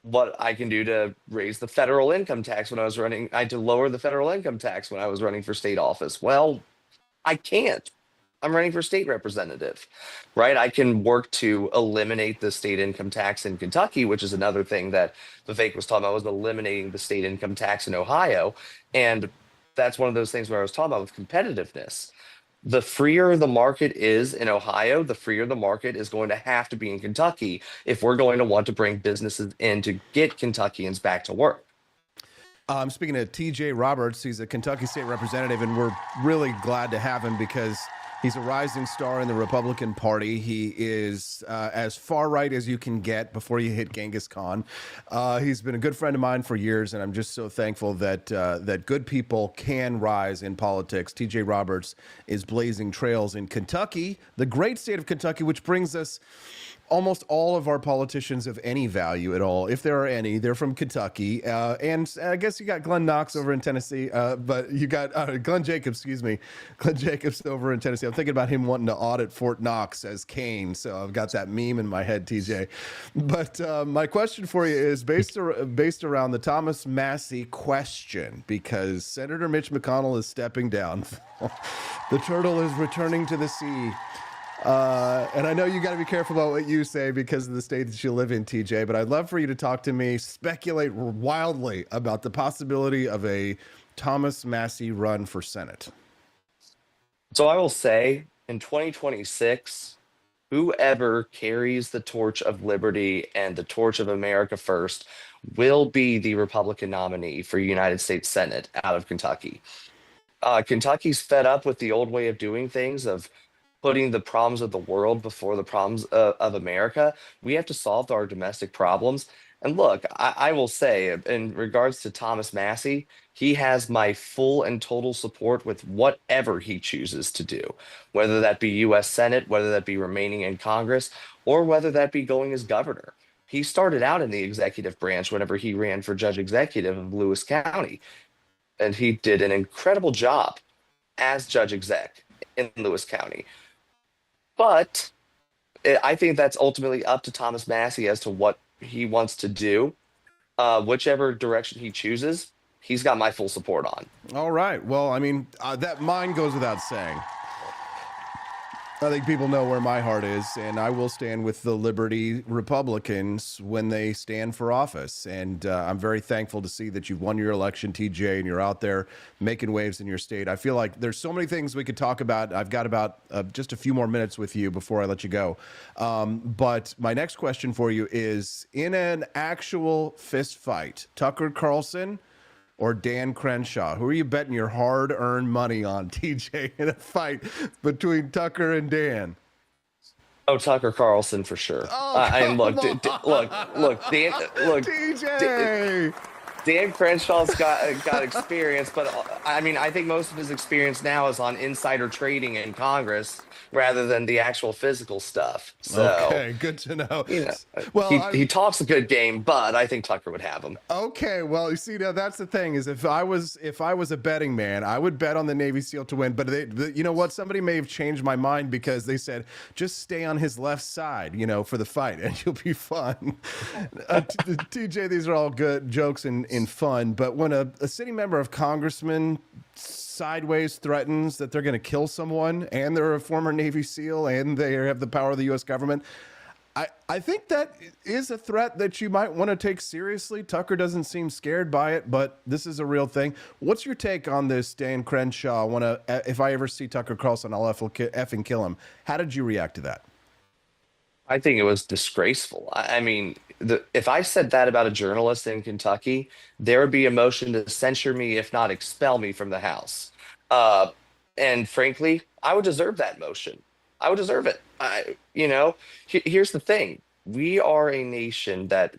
what I can do to raise the federal income tax when I was running. I had to lower the federal income tax when I was running for state office. Well, I can't. I'm running for state representative, right? I can work to eliminate the state income tax in Kentucky, which is another thing that Vivek was talking about, was eliminating the state income tax in Ohio. And that's one of those things where I was talking about with competitiveness. The freer the market is in Ohio, the freer the market is going to have to be in Kentucky if we're going to want to bring businesses in to get Kentuckians back to work. I'm speaking to TJ Roberts. He's a Kentucky state representative, and we're really glad to have him because he's a rising star in the Republican Party. He is as far right as you can get before you hit Genghis Khan. He's been a good friend of mine for years, and I'm just so thankful that that good people can rise in politics. TJ Roberts is blazing trails in Kentucky, the great state of Kentucky, which brings us almost all of our politicians of any value at all, if there are any, they're from Kentucky. And I guess you got Glenn Knox over in Tennessee, but you got Glenn Jacobs, Glenn Jacobs over in Tennessee. I'm thinking about him wanting to audit Fort Knox as Kane. So I've got that meme in my head, TJ. But my question for you is based around the Thomas Massie question, because Senator Mitch McConnell is stepping down. The turtle is returning to the sea. And I know you got to be careful about what you say because of the state that you live in, TJ, but I'd love for you to talk to me, speculate wildly about the possibility of a Thomas Massie run for Senate. So I will say in 2026, whoever carries the torch of liberty and the torch of America first will be the Republican nominee for United States Senate out of Kentucky. Kentucky's fed up with the old way of doing things, of putting the problems of the world before the problems of America. We have to solve our domestic problems. And look, I will say, in regards to Thomas Massie, he has my full and total support with whatever he chooses to do, whether that be U.S. Senate, whether that be remaining in Congress, or whether that be going as governor. He started out in the executive branch whenever he ran for judge executive of Lewis County, and he did an incredible job as judge exec in Lewis County. But I think that's ultimately up to Thomas Massie as to what he wants to do. Whichever direction he chooses, he's got my full support on. All right. Well, I mean, that mine goes without saying. I think people know where my heart is, and I will stand with the Liberty Republicans when they stand for office. And I'm very thankful to see that you've won your election, TJ, and you're out there making waves in your state. I feel like there's so many things we could talk about. I've got about just a few more minutes with you before I let you go. But my next question for you is, in an actual fist fight, Tucker Carlson or Dan Crenshaw? Who are you betting your hard-earned money on, TJ, in a fight between Tucker and Dan? Oh, Tucker Carlson for sure. Oh, And look, Dan, TJ. Dan Crenshaw's got experience, but I mean, I think most of his experience now is on insider trading in Congress rather than the actual physical stuff. So, okay, good to know. Well, he talks a good game, but I think Tucker would have him. Okay, well, you see, now that's the thing is if I was a betting man, I would bet on the Navy SEAL to win. But you know what? Somebody may have changed my mind because they said just stay on his left side, for the fight, and you'll be fine. TJ, these are all good jokes and fun, but when a sitting member of Congressman sideways threatens that they're going to kill someone and they're a former Navy SEAL and they have the power of the U.S. government, I think that is a threat that you might want to take seriously. Tucker doesn't seem scared by it, but this is a real thing. What's your take on this, Dan Crenshaw? If I ever see Tucker Carlson, I'll effing kill him. How did you react to that? I think it was disgraceful. I mean, if I said that about a journalist in Kentucky, there would be a motion to censure me, if not expel me from the House. And frankly, I would deserve that motion. I would deserve it. Here's the thing. We are a nation that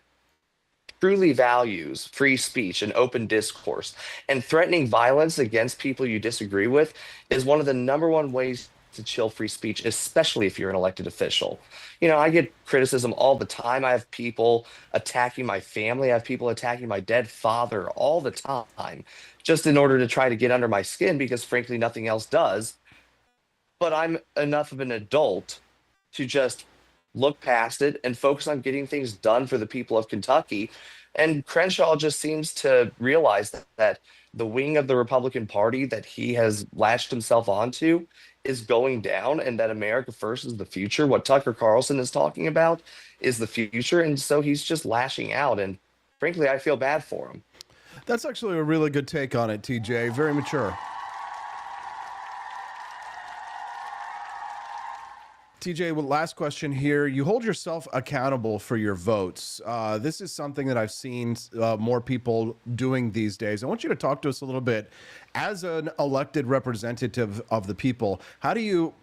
truly values free speech and open discourse. And threatening violence against people you disagree with is one of the number one ways to chill free speech, especially if you're an elected official. I get criticism all the time. I have people attacking my family. I have people attacking my dead father all the time, just in order to try to get under my skin because frankly, nothing else does. But I'm enough of an adult to just look past it and focus on getting things done for the people of Kentucky. And Crenshaw just seems to realize that the wing of the Republican Party that he has latched himself onto is going down and that America First is the future. What Tucker Carlson is talking about is the future. And so he's just lashing out. And frankly, I feel bad for him. That's actually a really good take on it, TJ. Very mature. TJ, well, last question here. You hold yourself accountable for your votes. This is something that I've seen more people doing these days. I want you to talk to us a little bit. As an elected representative of the people, how do you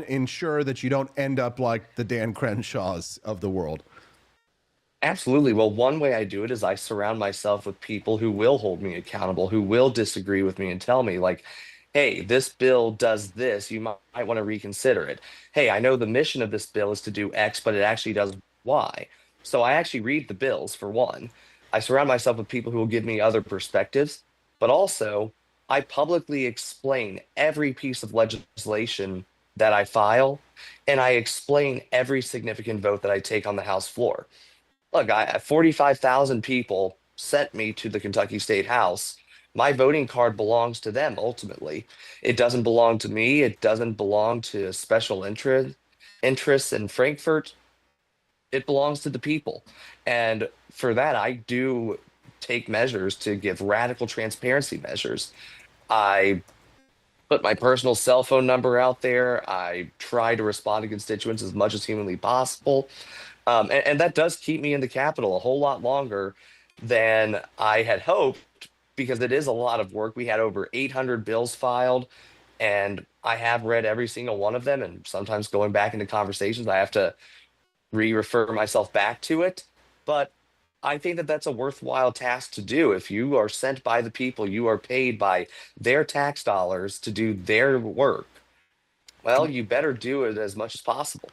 ensure that you don't end up like the Dan Crenshaws of the world? Absolutely. Well, one way I do it is I surround myself with people who will hold me accountable, who will disagree with me and tell me, like, hey, this bill does this, you might want to reconsider it. Hey, I know the mission of this bill is to do X, but it actually does Y. So I actually read the bills, for one. I surround myself with people who will give me other perspectives, but also I publicly explain every piece of legislation that I file, and I explain every significant vote that I take on the House floor. Look, 45,000 people sent me to the Kentucky State House. My voting card belongs to them ultimately. It doesn't belong to me. It doesn't belong to special interests in Frankfurt. It belongs to the people. And for that, I do take measures to give radical transparency measures. I put my personal cell phone number out there. I try to respond to constituents as much as humanly possible. And that does keep me in the Capitol a whole lot longer than I had hoped, because it is a lot of work. We had over 800 bills filed, and I have read every single one of them. And sometimes going back into conversations, I have to refer myself back to it. But I think that that's a worthwhile task to do. If you are sent by the people, you are paid by their tax dollars to do their work, well, you better do it as much as possible.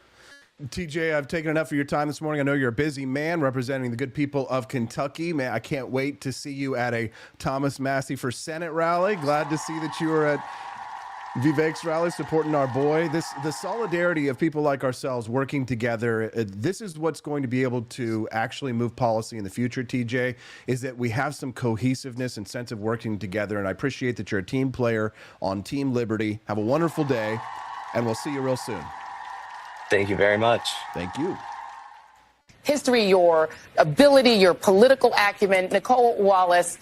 TJ, I've taken enough of your time this morning. I know you're a busy man representing the good people of Kentucky. Man, I can't wait to see you at a Thomas Massey for Senate rally. Glad to see that you were at Vivek's rally supporting our boy. The solidarity of people like ourselves working together, this is what's going to be able to actually move policy in the future, TJ, is that we have some cohesiveness and sense of working together. And I appreciate that you're a team player on Team Liberty. Have a wonderful day. And we'll see you real soon. Thank you very much. Thank you. History, your ability, your political acumen. Nicole Wallace,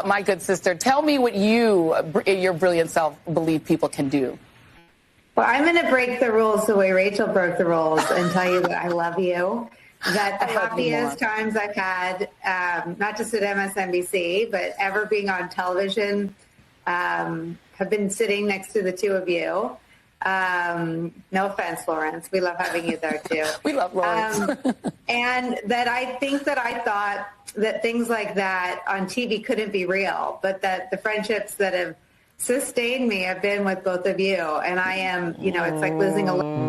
my good sister, tell me what you, your brilliant self, believe people can do. Well, I'm going to break the rules the way Rachel broke the rules and tell you that I love you. That the happiest times I've had, not just at MSNBC, but ever being on television, have been sitting next to the two of you. No offense, Lawrence. We love having you there too. We love Lawrence. And that I think that I thought that things like that on TV couldn't be real, but that the friendships that have sustained me have been with both of you. And I am, you know, it's like losing a...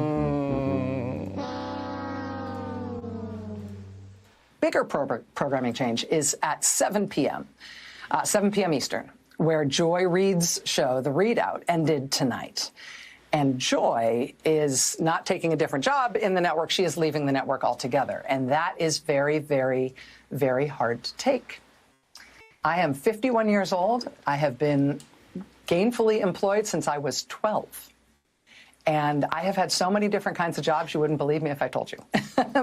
Bigger programming change is at 7 p.m., 7 p.m. Eastern, where Joy Reid's show, The Readout, ended tonight. And Joy is not taking a different job in the network. She is leaving the network altogether. And that is very, very, very hard to take. I am 51 years old. I have been gainfully employed since I was 12. And I have had so many different kinds of jobs, you wouldn't believe me if I told you.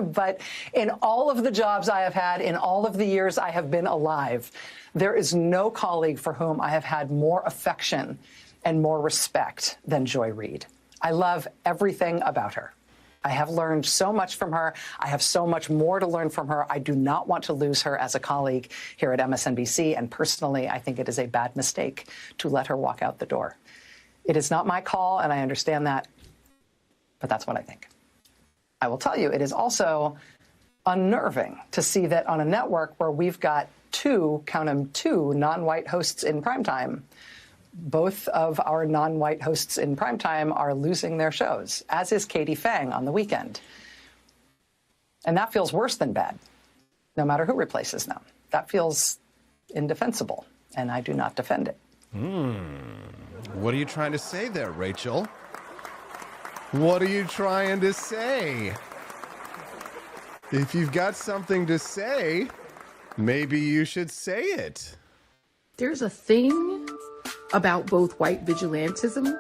But in all of the jobs I have had, in all of the years I have been alive, there is no colleague for whom I have had more affection and more respect than Joy Reid. I love everything about her. I have learned so much from her. I have so much more to learn from her. I do not want to lose her as a colleague here at MSNBC. And personally, I think it is a bad mistake to let her walk out the door. It is not my call, and I understand that, but that's what I think. I will tell you, it is also unnerving to see that on a network where we've got two, count them, two non-white hosts in primetime, both of our non-white hosts in primetime are losing their shows, as is Katie Fang on the weekend. And that feels worse than bad, no matter who replaces them. That feels indefensible, and I do not defend it. What are you trying to say there, Rachel? What are you trying to say? If you've got something to say, maybe you should say it. There's a thing about both white vigilantism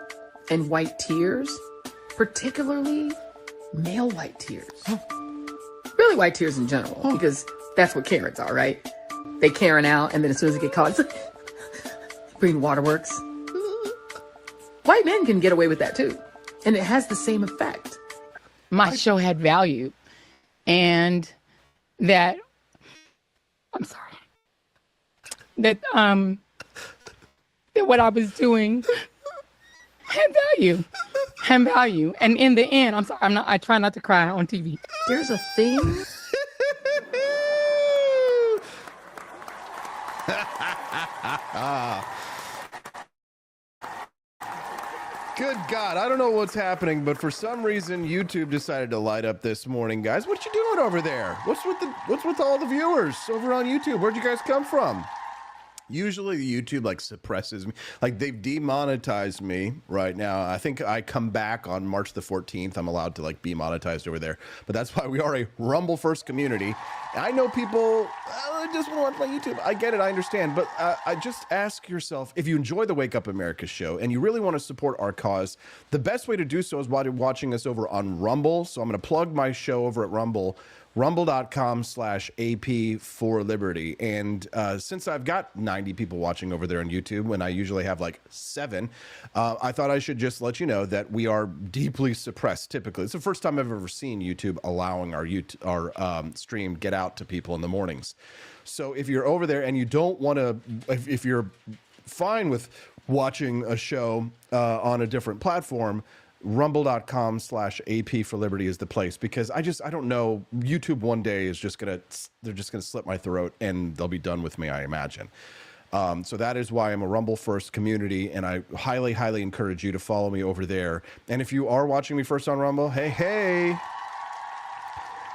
and white tears, particularly male white tears. Really white tears in general, because that's what Karens are, right? They Karen out, and then as soon as they get caught, it's like, Green Waterworks. White men can get away with that too, and it has the same effect. My show had value, and that, I'm sorry, that that what I was doing had value. And in the end, I'm sorry, I try not to cry on TV. There's a thing. Good God, I don't know what's happening, but for some reason YouTube decided to light up this morning, guys. What you doing over there? What's with all the viewers over on YouTube? Where'd you guys come from? Usually YouTube like suppresses me. Like they've demonetized me right now. I think I come back on March the 14th. I'm allowed to like be monetized over there. But that's why we are a Rumble first community. I know people just want to watch my YouTube. I get it. I understand. But I just ask yourself, if you enjoy the Wake Up America show and you really want to support our cause, the best way to do so is by watching us over on Rumble. So I'm going to plug my show over at Rumble. Rumble.com/AP for Liberty. And since I've got 90 people watching over there on YouTube, when I usually have like 7, I thought I should just let you know that we are deeply suppressed typically. It's the first time I've ever seen YouTube allowing our stream get out to people in the mornings. So if you're over there and you don't want to, if you're fine with watching a show on a different platform, Rumble.com/AP for Liberty is the place, because I don't know, YouTube one day is they're just gonna slit my throat and they'll be done with me, I imagine. So that is why I'm a Rumble first community, and I highly, highly encourage you to follow me over there. And if you are watching me first on Rumble, hey,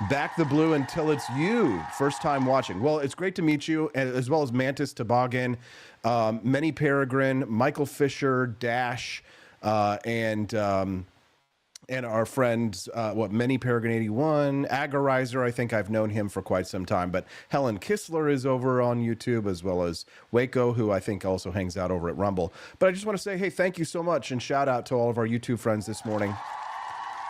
back the blue until it's you, first time watching. Well, it's great to meet you, as well as Mantis Toboggan, Manny Peregrine, Michael Fisher, Dash, and and our friends, Many Peregrine 81, Agorizer, I think I've known him for quite some time, but Helen Kistler is over on YouTube, as well as Waco, who I think also hangs out over at Rumble. But I just want to say, hey, thank you so much, and shout out to all of our YouTube friends this morning.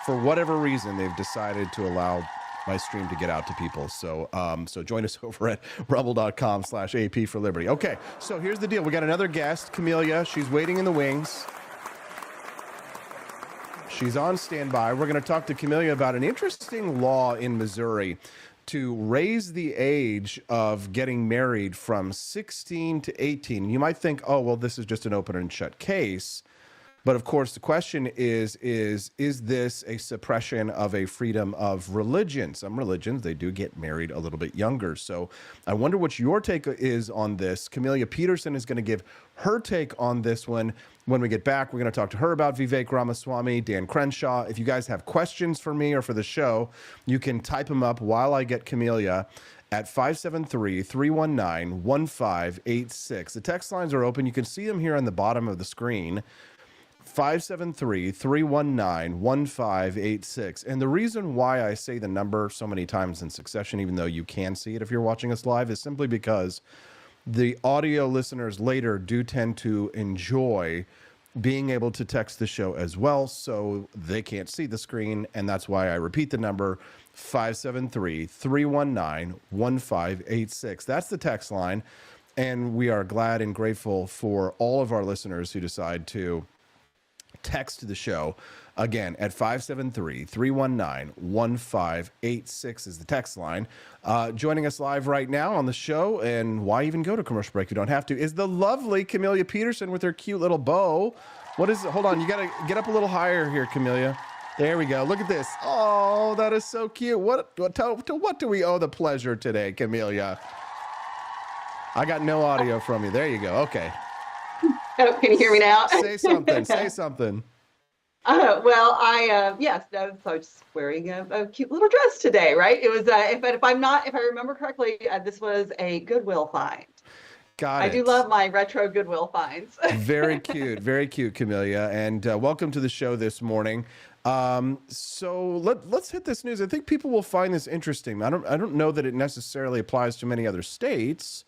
For whatever reason, they've decided to allow my stream to get out to people. So so join us over at rumble.com/AP for Liberty. Okay, so here's the deal. We got another guest, Camelia. She's waiting in the wings. She's on standby. We're going to talk to Camelia about an interesting law in Missouri to raise the age of getting married from 16 to 18. You might think, oh, well, this is just an open and shut case. But of course, the question is this a suppression of a freedom of religion? Some religions, they do get married a little bit younger. So I wonder what your take is on this. Camelia Peterson is going to give her take on this one. When we get back, we're going to talk to her about Vivek Ramaswamy, Dan Crenshaw. If you guys have questions for me or for the show, you can type them up while I get Camelia at 573-319-1586. The text lines are open. You can see them here on the bottom of the screen. 573-319-1586. And the reason why I say the number so many times in succession, even though you can see it if you're watching us live, is simply because the audio listeners later do tend to enjoy being able to text the show as well, so they can't see the screen, and that's why I repeat the number, 573-319-1586. That's the text line, and we are glad and grateful for all of our listeners who decide to text the show. Again, at 573-319-1586 is the text line. Joining us live right now on the show, and why even go to commercial break? You don't have to, is the lovely Camelia Peterson with her cute little bow. What is it? Hold on. You got to get up a little higher here, Camelia. There we go. Look at this. Oh, that is so cute. To what do we owe the pleasure today, Camelia? I got no audio from you. There you go. Okay. Oh, can you hear me now? Say something. Say something. Well, yes, I was just wearing a cute little dress today, right? It was, if I remember correctly, this was a Goodwill find. Got it. I do love my retro Goodwill finds. Very cute, Camelia, and welcome to the show this morning. So let's hit this news. I think people will find this interesting. I don't know that it necessarily applies to many other states,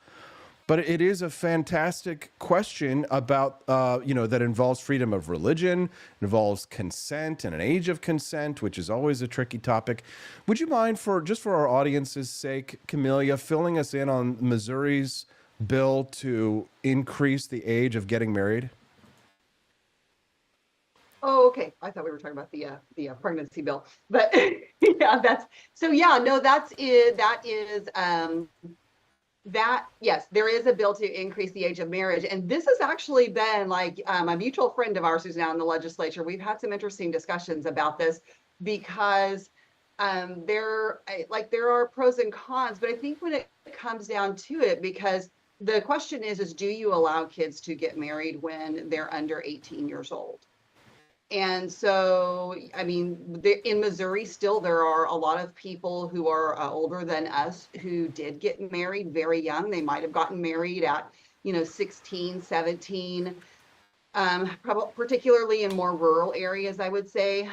but it is a fantastic question about, that involves freedom of religion, involves consent and an age of consent, which is always a tricky topic. Would you mind, for our audience's sake, Camelia, filling us in on Missouri's bill to increase the age of getting married? Oh, okay. I thought we were talking about the pregnancy bill, but yeah, yes, there is a bill to increase the age of marriage. And this has actually been a mutual friend of ours who's now in the legislature. We've had some interesting discussions about this because there are pros and cons, but I think when it comes down to it, because the question is do you allow kids to get married when they're under 18 years old? And so, I mean, in Missouri, still there are a lot of people who are older than us who did get married very young. They might have gotten married at, 16, 17, particularly in more rural areas, I would say.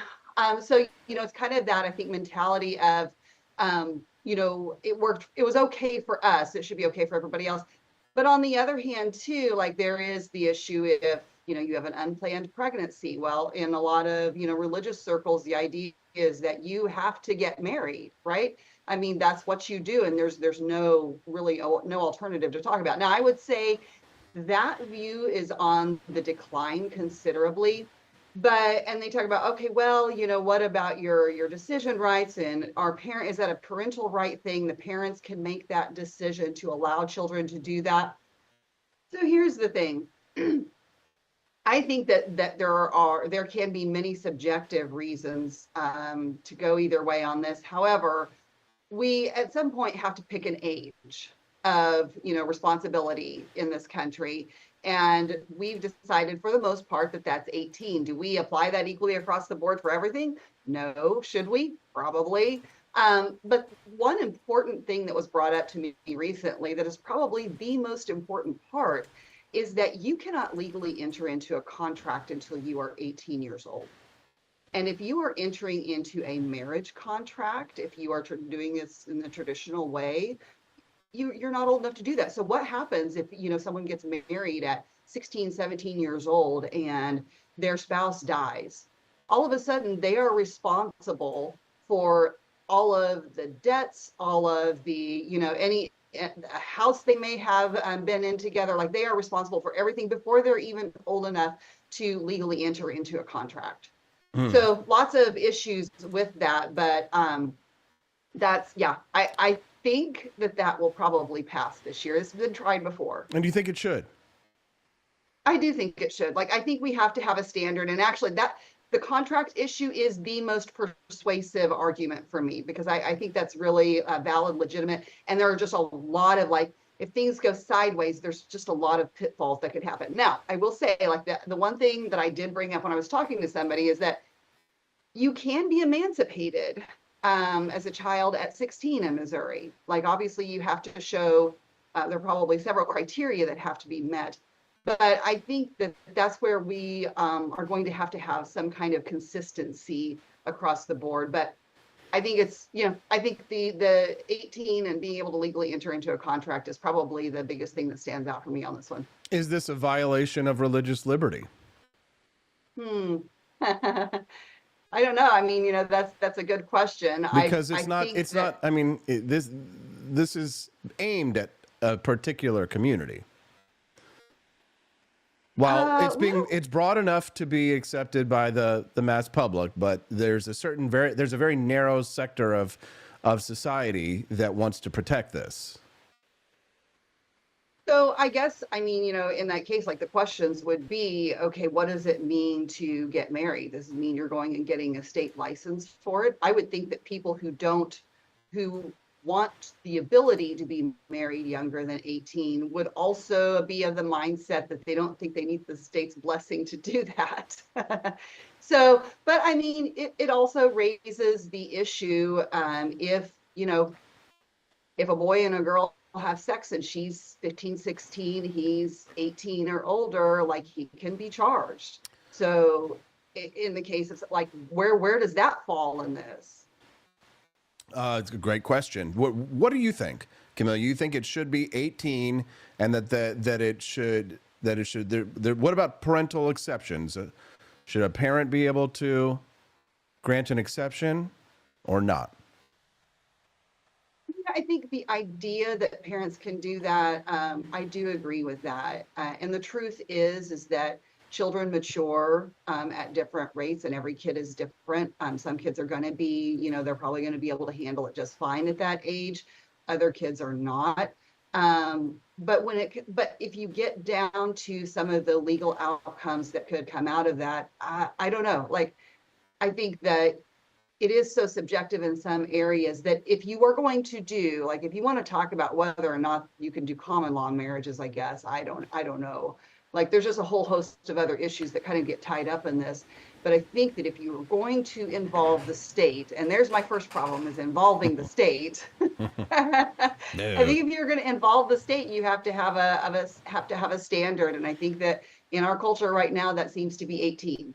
So, it's kind of that, I think, mentality of, it worked. It was okay for us. It should be okay for everybody else. But on the other hand, too, there is the issue if, you have an unplanned pregnancy. Well, in a lot of, religious circles, the idea is that you have to get married, right? I mean, that's what you do. And there's no alternative to talk about. Now, I would say that view is on the decline considerably. And they talk about, okay, well, what about your decision rights? And is that a parental right thing? The parents can make that decision to allow children to do that. So here's the thing. I think that there can be many subjective reasons to go either way on this. However, we at some point have to pick an age of responsibility in this country, and we've decided for the most part that that's 18. Do we apply that equally across the board for everything? No. Should we? Probably. But one important thing that was brought up to me recently that is probably the most important part is that you cannot legally enter into a contract until you are 18 years old. And if you are entering into a marriage contract, if you are doing this in the traditional way, you're not old enough to do that. So what happens if, someone gets married at 16, 17 years old and their spouse dies? All of a sudden, they are responsible for all of the debts, all of the, any house they may have been in together. Like, they are responsible for everything before they're even old enough to legally enter into a contract. So lots of issues with that, but I think that will probably pass this year. It's been tried before. And do you think it should? I do think it should. Like, I think we have to have a standard, and actually the contract issue is the most persuasive argument for me, because I think that's really valid, legitimate, and there are just a lot of, like, if things go sideways, there's just a lot of pitfalls that could happen. Now, I will say, like, the one thing that I did bring up when I was talking to somebody is that you can be emancipated as a child at 16 in Missouri. Like, obviously you have to show, there are probably several criteria that have to be met. But I think that's where we are going to have some kind of consistency across the board. But I think it's, I think the 18 and being able to legally enter into a contract is probably the biggest thing that stands out for me on this one. Is this a violation of religious liberty? I don't know. I mean, that's a good question. Because this is aimed at a particular community. Well, it's broad enough to be accepted by the mass public, but there's a very narrow sector of society that wants to protect this. So I guess, in that case, like, the questions would be, okay, what does it mean to get married? Does it mean you're going and getting a state license for it? I would think that people who want the ability to be married younger than 18 would also be of the mindset that they don't think they need the state's blessing to do that. So, but it also raises the issue, if a boy and a girl have sex and she's 15, 16, he's 18 or older, like, he can be charged. So in the case of, like, where does that fall in this? It's a great question. What do you think, Camilla? You think it should be 18, and that it should what about parental exceptions? Should a parent be able to grant an exception or not? I think the idea that parents can do that, I do agree with that. And the truth is that children mature at different rates, and every kid is different. Some kids are going to be, they're probably going to be able to handle it just fine at that age. Other kids are not. But if you get down to some of the legal outcomes that could come out of that, I don't know. Like, I think that it is so subjective in some areas that if you are going to do, like, if you want to talk about whether or not you can do common law marriages, I guess, I don't know. Like, there's just a whole host of other issues that kind of get tied up in this. But I think that if you are going to involve the state, and there's my first problem, is involving the state. I think if you're going to involve the state, you have to have a standard. And I think that in our culture right now, that seems to be 18.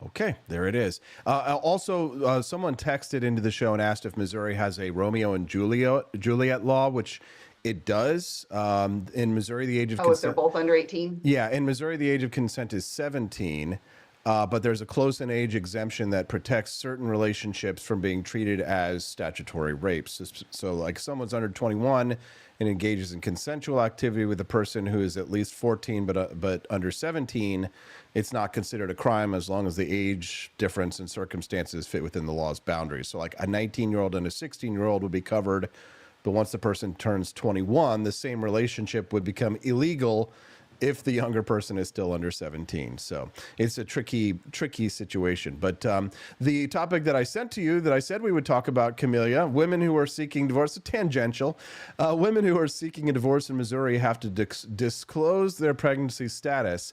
Okay, there it is. Also, someone texted into the show and asked if Missouri has a Romeo and Juliet law, which it does. In Missouri, the age of consent. If they're both under 18? Yeah, in Missouri, the age of consent is 17, but there's a close-in age exemption that protects certain relationships from being treated as statutory rapes. So, like, someone's under 21 and engages in consensual activity with a person who is at least 14 but under 17, it's not considered a crime as long as the age difference and circumstances fit within the law's boundaries. So, like, a 19-year-old and a 16-year-old would be covered, but once the person turns 21, the same relationship would become illegal if the younger person is still under 17. So it's a tricky situation. But the topic that I sent to you that I said we would talk about, Camellia, women who are seeking divorce, tangential. Women who are seeking a divorce in Missouri have to disclose their pregnancy status.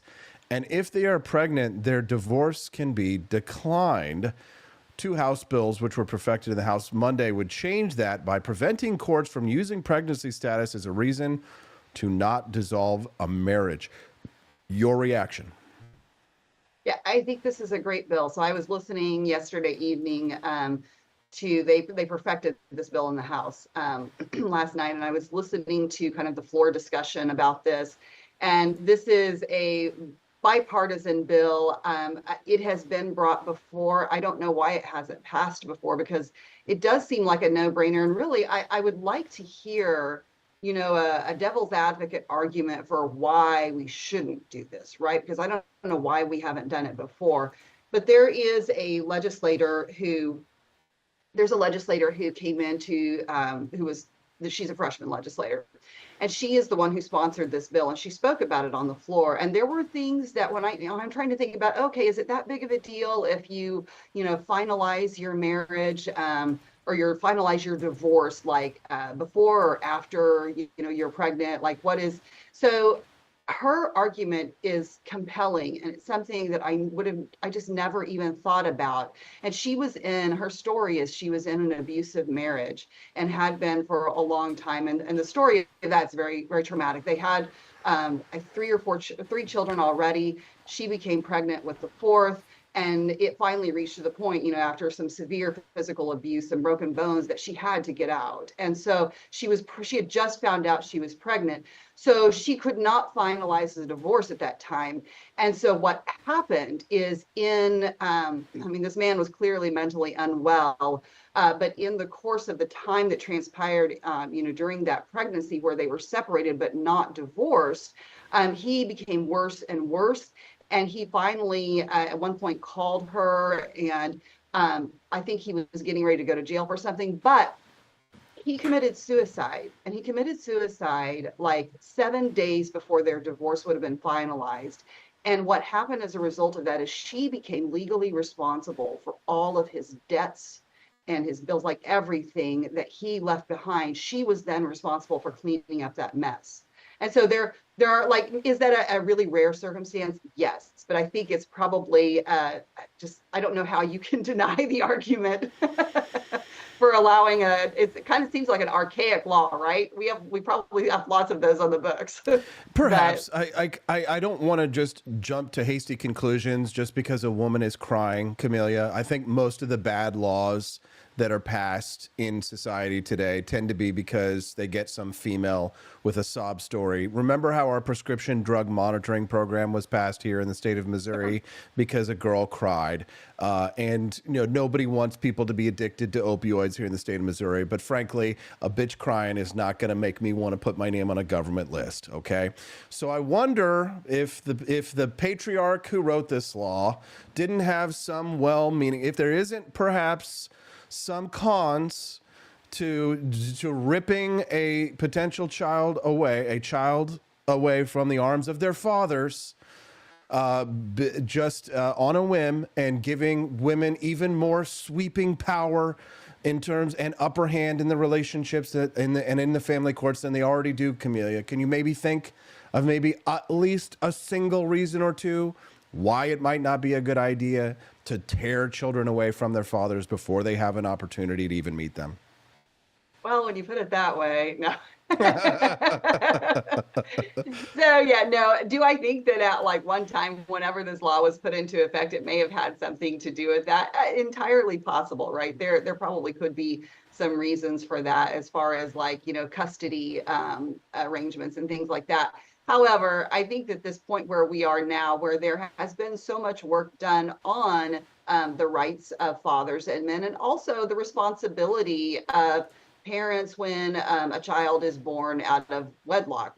And if they are pregnant, their divorce can be declined. 2 House bills, which were perfected in the House Monday, would change that by preventing courts from using pregnancy status as a reason to not dissolve a marriage. Your reaction? Yeah, I think this is a great bill. So I was listening yesterday evening to they perfected this bill in the House last night, and I was listening to kind of the floor discussion about this. And this is a bipartisan bill. It has been brought before. I don't know why it hasn't passed before, because it does seem like a no-brainer. And really, I would like to hear, you know, a devil's advocate argument for why we shouldn't do this, right? Because I don't know why we haven't done it before. But there is a legislator who came into, she's a freshman legislator, and she is the one who sponsored this bill, and she spoke about it on the floor. And there were things that when I'm trying to think about, okay, is it that big of a deal if you finalize your marriage or finalize your divorce, like before or after, you're pregnant, like what is, so her argument is compelling, and it's something that I just never even thought about. And her story is she was in an abusive marriage and had been for a long time. And the story of that's very, very traumatic. They had three children already. She became pregnant with the fourth. And it finally reached to the point, after some severe physical abuse and broken bones, that she had to get out. And so she had just found out she was pregnant. So she could not finalize the divorce at that time. And so what happened is this man was clearly mentally unwell, but in the course of the time that transpired, during that pregnancy where they were separated but not divorced, he became worse and worse. And he finally, at one point, called her, and I think he was getting ready to go to jail for something, but he committed suicide. And he committed suicide like 7 days before their divorce would have been finalized. And what happened as a result of that is she became legally responsible for all of his debts and his bills, like everything that he left behind. She was then responsible for cleaning up that mess. And so there are, like, is that a really rare circumstance? Yes, but I think it's probably I don't know how you can deny the argument for allowing it kind of seems like an archaic law, right? We probably have lots of those on the books. Perhaps. I don't want to just jump to hasty conclusions just because a woman is crying, Camellia. I think most of the bad laws that are passed in society today tend to be because they get some female with a sob story. Remember how our prescription drug monitoring program was passed here in the state of Missouri because a girl cried. And nobody wants people to be addicted to opioids here in the state of Missouri. But frankly, a bitch crying is not going to make me want to put my name on a government list. Okay. So I wonder if the patriarch who wrote this law didn't have some well-meaning, if there isn't perhaps some cons to ripping a potential child away from the arms of their fathers, just on a whim, and giving women even more sweeping power in terms and upper hand in the relationships in the family courts than they already do. Camellia, can you maybe think of maybe at least a single reason or two why it might not be a good idea to tear children away from their fathers before they have an opportunity to even meet them? Well, when you put it that way, no. So yeah, no. Do I think that at like one time, whenever this law was put into effect, it may have had something to do with that? Entirely possible, right? There probably could be some reasons for that, as far as like, custody arrangements and things like that. However, I think that this point where we are now, where there has been so much work done on the rights of fathers and men, and also the responsibility of parents when a child is born out of wedlock,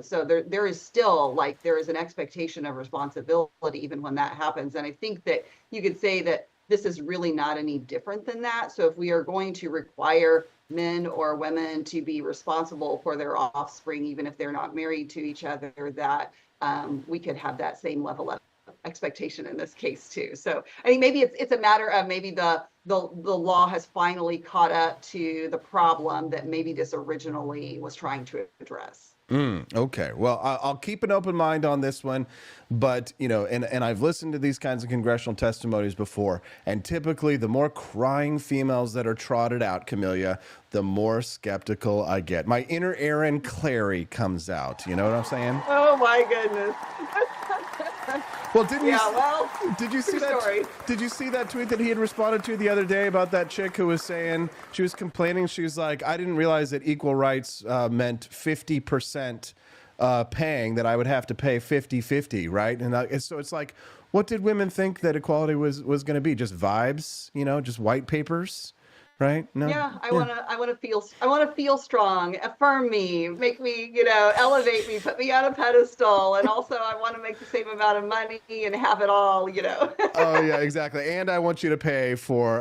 so there is still there is an expectation of responsibility even when that happens. And I think that you could say that this is really not any different than that. So if we are going to require men or women to be responsible for their offspring, even if they're not married to each other, that we could have that same level of expectation in this case too. So I think maybe it's a matter of maybe the law has finally caught up to the problem that maybe this originally was trying to address. Okay. Well, I'll keep an open mind on this one, but and I've listened to these kinds of congressional testimonies before, and typically the more crying females that are trotted out, Camellia, the more skeptical I get. My inner Aaron Clary comes out. You know what I'm saying? Oh my goodness. Well, didn't Yeah, you? well, Did you see true that? story. Did you see that tweet that he had responded to the other day about that chick who was saying she was complaining? She was like, "I didn't realize that equal rights meant 50% paying, that I would have to pay 50-50, right?" And so it's like, what did women think that equality was going to be? Just vibes, just white papers, right? No. Yeah, I want to feel strong, affirm me, make me, elevate me, put me on a pedestal, and also I want to make the same amount of money and have it all. Oh yeah, exactly. And I want you to pay for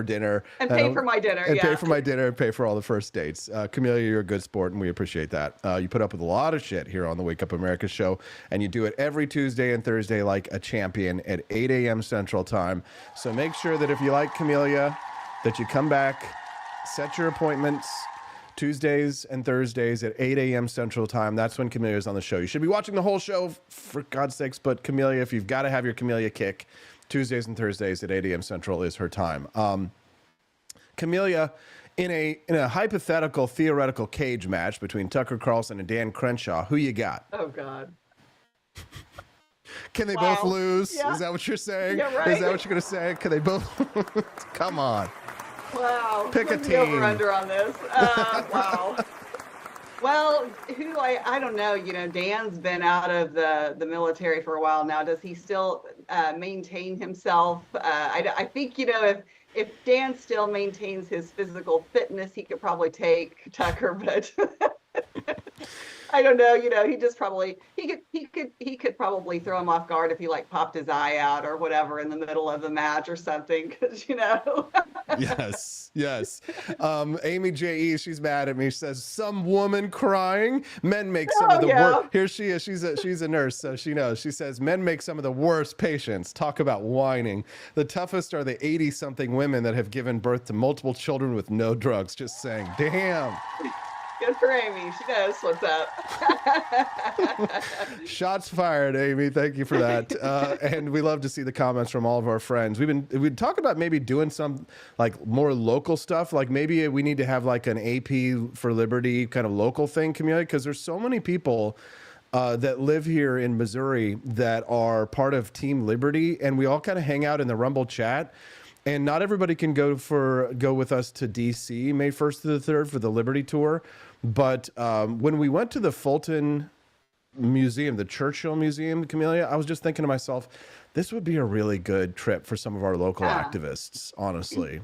dinner And pay for my dinner, and yeah. pay for my dinner and pay for all the first dates. Camelia, you're a good sport, and we appreciate that. You put up with a lot of shit here on the Wake Up America show, and you do it every Tuesday and Thursday like a champion at 8 a.m. Central Time. So make sure that if you like Camelia, that you come back, set your appointments Tuesdays and Thursdays at 8 a.m. Central Time. That's when Camelia is on the show. You should be watching the whole show, for God's sakes, but Camelia, if you've got to have your Camelia kick, Tuesdays and Thursdays at 8 a.m. Central is her time. Camelia, in a hypothetical, theoretical cage match between Tucker Carlson and Dan Crenshaw, who you got? Oh, God. Can they Wow. both lose? Yeah. Is that what you're saying? Yeah, right. Is that what you're going to say? Can they both? Come on. Wow. Pick a What's the team. over-under on this? Wow. Well, I don't know. Dan's been out of the military for a while now. Does he still maintain himself? I think, if Dan still maintains his physical fitness, he could probably take Tucker, but I don't know. He just probably he could probably throw him off guard if he popped his eye out or whatever in the middle of the match or something, because Yes. Amy J.E., she's mad at me. She says, some woman crying. Men make some of the worst. Here she is. She's a nurse, so she knows. She says, men make some of the worst patients. Talk about whining. The toughest are the 80-something women that have given birth to multiple children with no drugs. Just saying, damn. Good for Amy. She knows what's up. Shots fired, Amy. Thank you for that. And we love to see the comments from all of our friends. We talk about maybe doing some more local stuff. Like maybe we need to have an AP for Liberty kind of local thing, community, because there's so many people that live here in Missouri that are part of Team Liberty, and we all kind of hang out in the Rumble chat. And not everybody can go with us to DC May 1st to the 3rd for the Liberty Tour. But when we went to the Fulton Museum, the Churchill Museum, Camelia, I was just thinking to myself, this would be a really good trip for some of our local activists, honestly.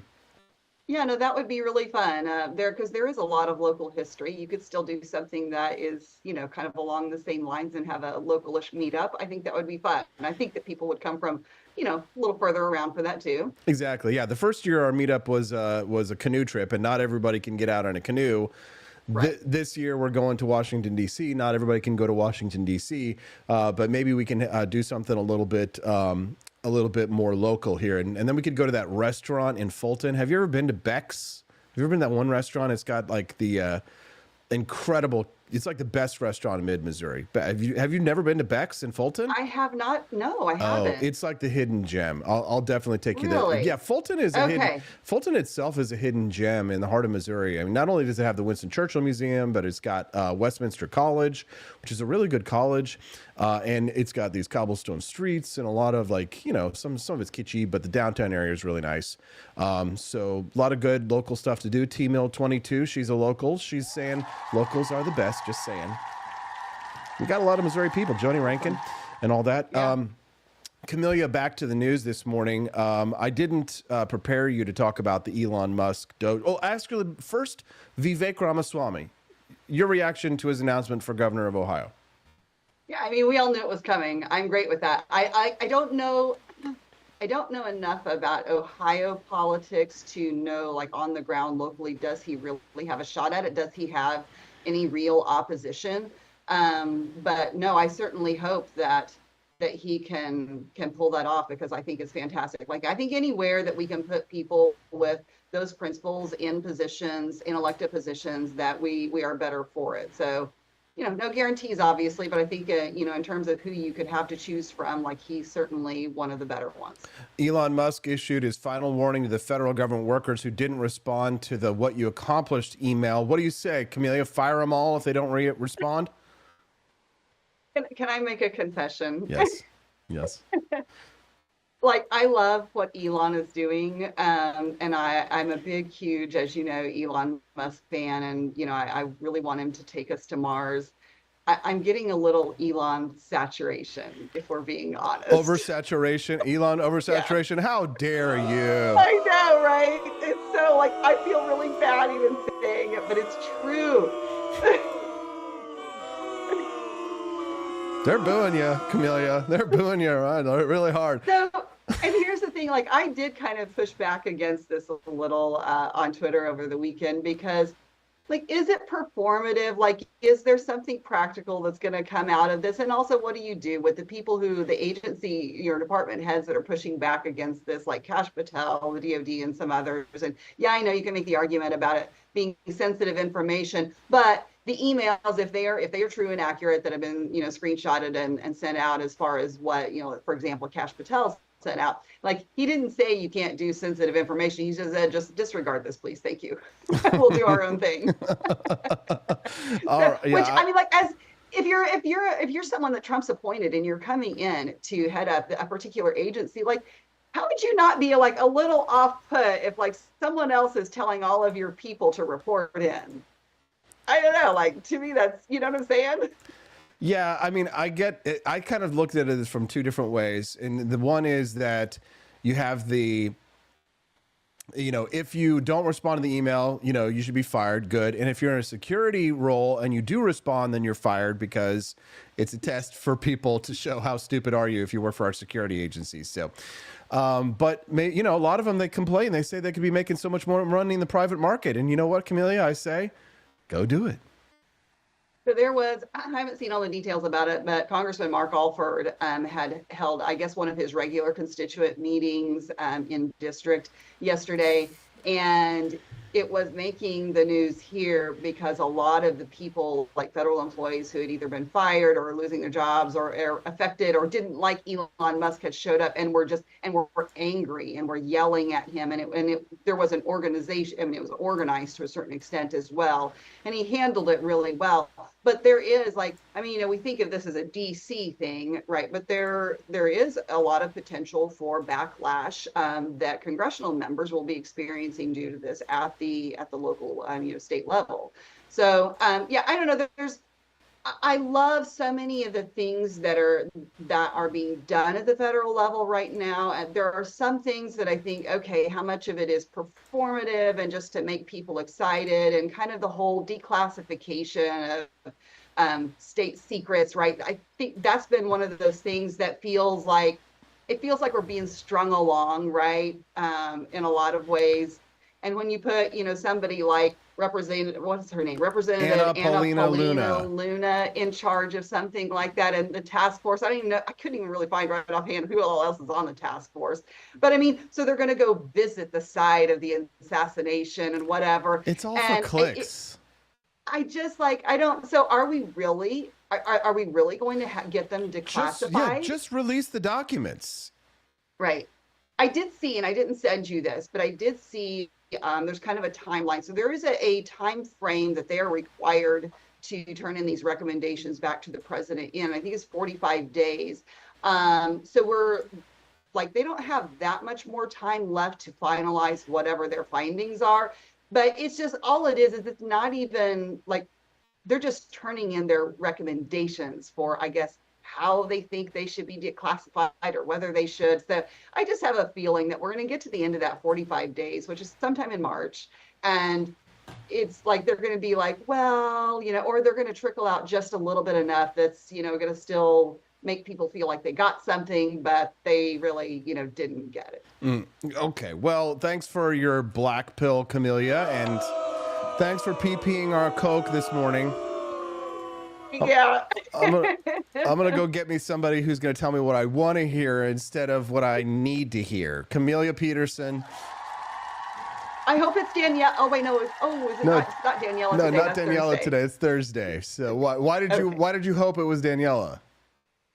Yeah, no, that would be really fun because there is a lot of local history. You could still do something that is, kind of along the same lines and have a localish meetup. I think that would be fun. And I think that people would come from, a little further around for that too. Exactly. Yeah. The first year our meetup was a canoe trip, and not everybody can get out on a canoe. Right. This year we're going to Washington, D.C. Not everybody can go to Washington, D.C., but maybe we can do something a little bit more local here. And then we could go to that restaurant in Fulton. Have you ever been to Beck's? Have you ever been to that one restaurant? It's got the incredible, it's like the best restaurant in mid-Missouri. Have you never been to Beck's in Fulton? I have not. No, I haven't. Oh, it's like the hidden gem. I'll definitely take you Really? there. Yeah, Fulton is Fulton itself is a hidden gem in the heart of Missouri. I mean, not only does it have the Winston Churchill Museum, but it's got Westminster College, which is a really good college, and it's got these cobblestone streets and a lot of some of it's kitschy, but the downtown area is really nice. So a lot of good local stuff to do. T-Mill 22, she's a local. She's saying locals are the best. Just saying. We got a lot of Missouri people, Joni Rankin and all that. Yeah. Camelia, back to the news this morning. I didn't prepare you to talk about the Elon Musk Doge. Oh, ask you first, Vivek Ramaswamy, your reaction to his announcement for governor of Ohio. Yeah, I mean, we all knew it was coming. I'm great with that. I don't know enough about Ohio politics to know, on the ground locally, does he really have a shot at it? Does he have any real opposition? But no, I certainly hope that he can pull that off, because I think it's fantastic. I think anywhere that we can put people with those principles in positions, in elected positions, that we are better for it. So, no guarantees, obviously, but I think, in terms of who you could have to choose from, he's certainly one of the better ones. Elon Musk issued his final warning to the federal government workers who didn't respond to the "What You Accomplished" email. What do you say, Camelia? Fire them all if they don't respond? Can I make a confession? Yes. Yes. Like, I love what Elon is doing. And I'm a big, huge, as you know, Elon Musk fan. And, you know, I really want him to take us to Mars. I'm getting a little Elon saturation, if we're being honest. Oversaturation, Elon oversaturation. Yeah. How dare you? I know, right? It's so, like, I feel really bad even saying it, but it's true. They're booing you, Camellia. They're booing you, right? Really hard. So, and here's the thing, like, I did kind of push back against this a little on Twitter over the weekend because, like, is it performative? Like, is there something practical that's going to come out of this? And also, what do you do with the people who, the agency, your department heads that are pushing back against this, like Kash Patel, the DOD, and some others? And yeah, I know you can make the argument about it being sensitive information, but the emails, if they are true and accurate, that have been, you know, screenshotted and sent out, as far as what, you know, for example, Kash Patel sent out, like, he didn't say you can't do sensitive information. He just said, just disregard this, please. Thank you. We'll do our own thing. Yeah, which, I mean, like, as if you're someone that Trump's appointed and you're coming in to head up a particular agency, like, how would you not be like a little off put if, like, someone else is telling all of your people to report in? I don't know, like, to me, that's, you know what I'm saying? Yeah, I mean, I get it. I kind of looked at it from two different ways. And the one is that you have the, you know, if you don't respond to the email, you know, you should be fired. Good. And if you're in a security role and you do respond, then you're fired, because it's a test for people to show how stupid are you if you work for our security agencies. So, but you know, a lot of them, they complain. They say they could be making so much more running the private market. And you know what, Camellia, I say, go do it. So there was, I haven't seen all the details about it, but Congressman Mark Alford had held, I guess, one of his regular constituent meetings in district yesterday. And it was making the news here because a lot of the people, like federal employees who had either been fired or losing their jobs or are affected or didn't like Elon Musk, had showed up and were angry and were yelling at him. And there was an organization, I mean, it was organized to a certain extent as well. And he handled it really well. But there is, like, I mean, you know, we think of this as a DC thing, right? But there is a lot of potential for backlash that congressional members will be experiencing due to this at the local, you know, state level. So yeah, I don't know. I love so many of the things that are being done at the federal level right now. And there are some things that I think, okay, how much of it is performative and just to make people excited, and kind of the whole declassification of state secrets, right? I think that's been one of those things that feels like we're being strung along, right? In a lot of ways. And when you put, you know, somebody like Representative Anna Paulina Luna in charge of something like that, and the task force, I couldn't even really find right offhand who else is on the task force. But I mean, so they're going to go visit the site of the assassination and whatever. It's all for clicks. I just, like, I don't. So are we really going to get them declassified? Just release the documents. Right. I did see, and I didn't send you this, but I did see there's kind of a timeline. So there is a time frame that they are required to turn in these recommendations back to the president in. I think it's 45 days. So we're like, they don't have that much more time left to finalize whatever their findings are. But it's just, all it is it's not even like, they're just turning in their recommendations for, I guess, how they think they should be declassified or whether they should. So I just have a feeling that we're going to get to the end of that 45 days, which is sometime in March. And it's like, they're going to be like, well, you know, or they're going to trickle out just a little bit enough that's, you know, going to still make people feel like they got something, but they really, you know, didn't get it. Okay. Well, thanks for your black pill, Camellia. And thanks for PPing our Coke this morning. Yeah. I'm gonna go get me somebody who's gonna tell me what I want to hear instead of what I need to hear. Camellia Peterson. I hope it's Danielle. Oh wait, no. It's not Daniela today. No, not Daniela today. It's Thursday. So why did you hope it was Daniela?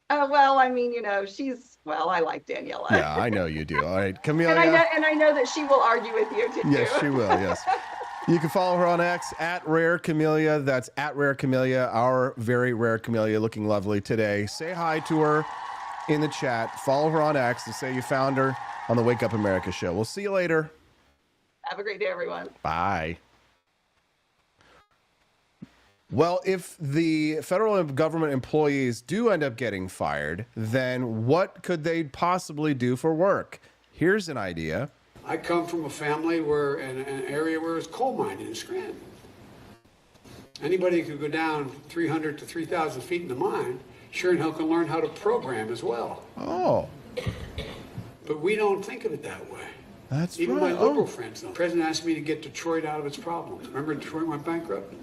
Well, I mean, you know, I like Daniela. Yeah, I know you do. All right, Camellia. And I know that she will argue with you too. Yes, she will. Yes. You can follow her on X at Rare Camellia. That's at Rare Camellia, our very rare Camellia, looking lovely today. Say hi to her in the chat. Follow her on X and say you found her on the Wake Up America show. We'll see you later. Have a great day, everyone. Bye. Well, if the federal government employees do end up getting fired, then what could they possibly do for work? Here's an idea. I come from a family where, in an area where it's coal mining in Scranton. Anybody who could go down 300 to 3,000 feet in the mine, sure and hell can learn how to program as well. Oh. But we don't think of it that way. That's Even right. my liberal friends don't. The president asked me to get Detroit out of its problems. Remember Detroit went bankrupt?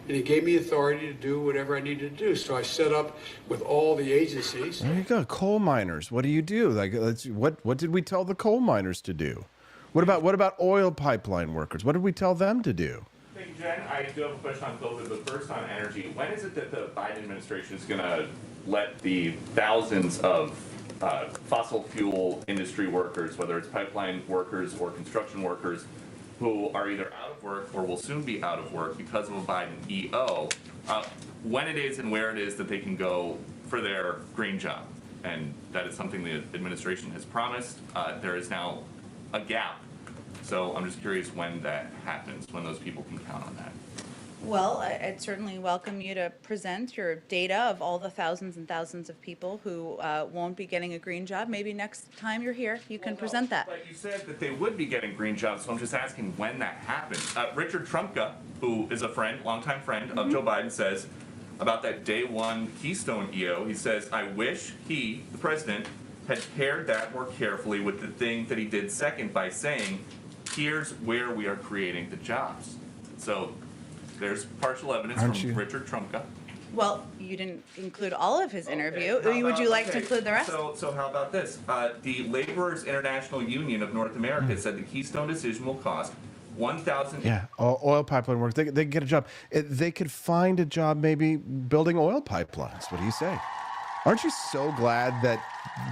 And he gave me authority to do whatever I needed to do. So I set up with all the agencies. There you go. Coal miners. What do you do? Like, what did we tell the coal miners to do? What about oil pipeline workers? What did we tell them to do? Thank you, Jen. I do have a question on COVID, but first on energy. When is it that the Biden administration is going to let the thousands of fossil fuel industry workers, whether it's pipeline workers or construction workers, who are either out of work or will soon be out of work because of a Biden EO, when it is and where it is that they can go for their green job? And that is something the administration has promised. There is now a gap. So I'm just curious when that happens, when those people can count on that. Well, I'd certainly welcome you to present your data of all the thousands and thousands of people who won't be getting a green job. Maybe next time you're here, you can present that. But you said that they would be getting green jobs, so I'm just asking when that happens. Richard Trumka, who is a friend, longtime friend of Joe Biden, says about that day one Keystone EO, he says, I wish he, the president, had paired that more carefully with the thing that he did second by saying, here's where we are creating the jobs. So there's partial evidence from Richard Trumka. Well, you didn't include all of his interview. Would you like to include the rest? So how about this? The Laborers International Union of North America said the Keystone decision will cost 1,000. Yeah, oil pipeline work. They can get a job. They could find a job maybe building oil pipelines. What do you say? Aren't you so glad that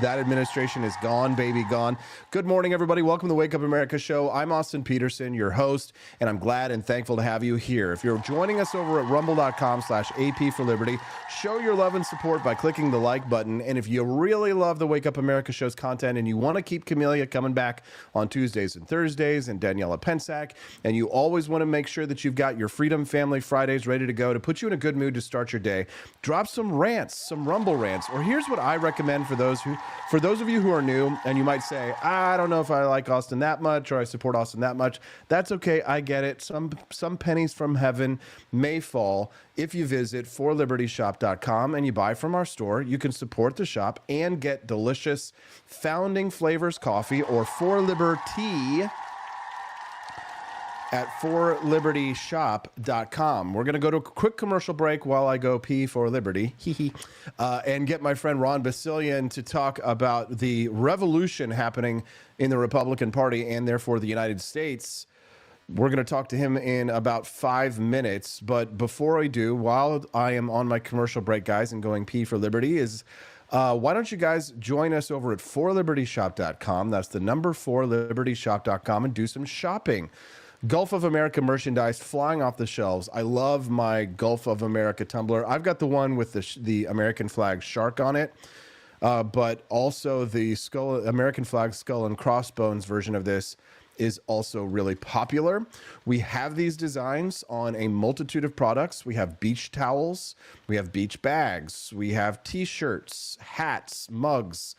that administration is gone, baby, gone? Good morning, everybody. Welcome to the Wake Up America show. I'm Austin Peterson, your host, and I'm glad and thankful to have you here. If you're joining us over at rumble.com/AP for Liberty, show your love and support by clicking the like button. And if you really love the Wake Up America show's content and you want to keep Camellia coming back on Tuesdays and Thursdays and Daniela Pensack, and you always want to make sure that you've got your Freedom Family Fridays ready to go to put you in a good mood to start your day, drop some rants, some Rumble rants. Or here's what I recommend for those of you who are new and you might say, I don't know if I like Austin that much or I support Austin that much. That's okay. I get it. Some pennies from heaven may fall if you visit forlibertyshop.com and you buy from our store. You can support the shop and get delicious Founding Flavors coffee or For Liberty at forlibertyshop.com. We're going to go to a quick commercial break while I go pee for liberty and get my friend Ron Basilian to talk about the revolution happening in the Republican Party and therefore the United States. We're going to talk to him in about 5 minutes. But before I do, while I am on my commercial break, guys, and going pee for liberty, why don't you guys join us over at forlibertyshop.com. That's the number 4libertyshop.com and do some shopping. Gulf of America merchandise flying off the shelves. I love my Gulf of America tumbler. I've got the one with the American flag shark on it, but also the American flag skull and crossbones version of this is also really popular. We have these designs on a multitude of products. We have beach towels, we have beach bags, we have t-shirts, hats, mugs,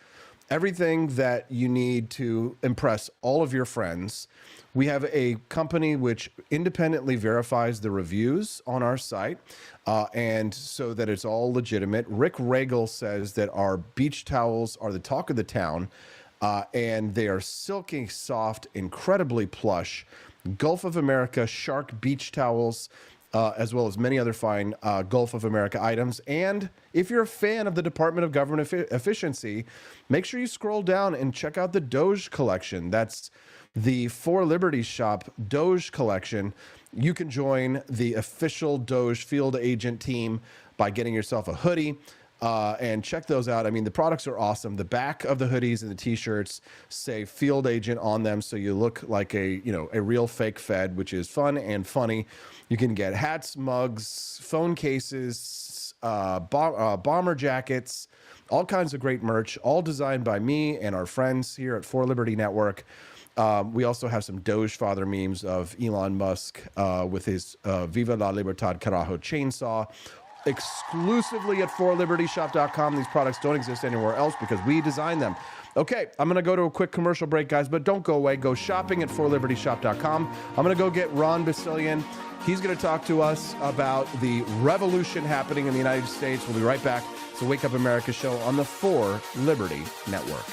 everything that you need to impress all of your friends. We have a company which independently verifies the reviews on our site, and so that it's all legitimate. Rick Regal says that our beach towels are the talk of the town, and they are silky soft, incredibly plush. Gulf of America shark beach towels, as well as many other fine Gulf of America items. And if you're a fan of the Department of Government Efficiency, make sure you scroll down and check out the Doge collection. That's the For Liberty Shop Doge collection. You can join the official Doge field agent team by getting yourself a hoodie, And check those out. I mean, the products are awesome. The back of the hoodies and the t-shirts say field agent on them, so you look like a real fake Fed, which is fun and funny. You can get hats, mugs, phone cases, bomber jackets, all kinds of great merch, all designed by me and our friends here at For Liberty Network. We also have some Doge Father memes of Elon Musk with his Viva la Libertad Carajo chainsaw, exclusively at forlibertyshop.com. These products don't exist anywhere else because we designed them. Okay, I'm going to go to a quick commercial break, guys, but don't go away. Go shopping at forlibertyshop.com. I'm going to go get Ron Basilian. He's going to talk to us about the revolution happening in the United States. We'll be right back. It's the Wake Up America show on the For Liberty Network.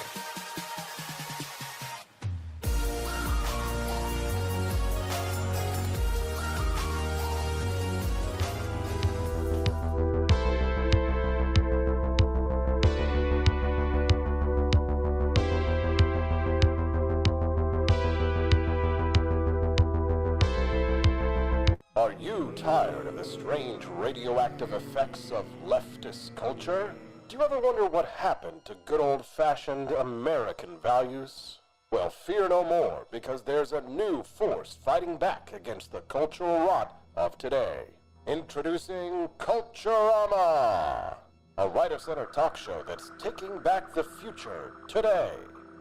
Are you tired of the strange radioactive effects of leftist culture? Do you ever wonder what happened to good old-fashioned American values? Well, fear no more, because there's a new force fighting back against the cultural rot of today. Introducing Culturama, a right-of-center talk show that's taking back the future today.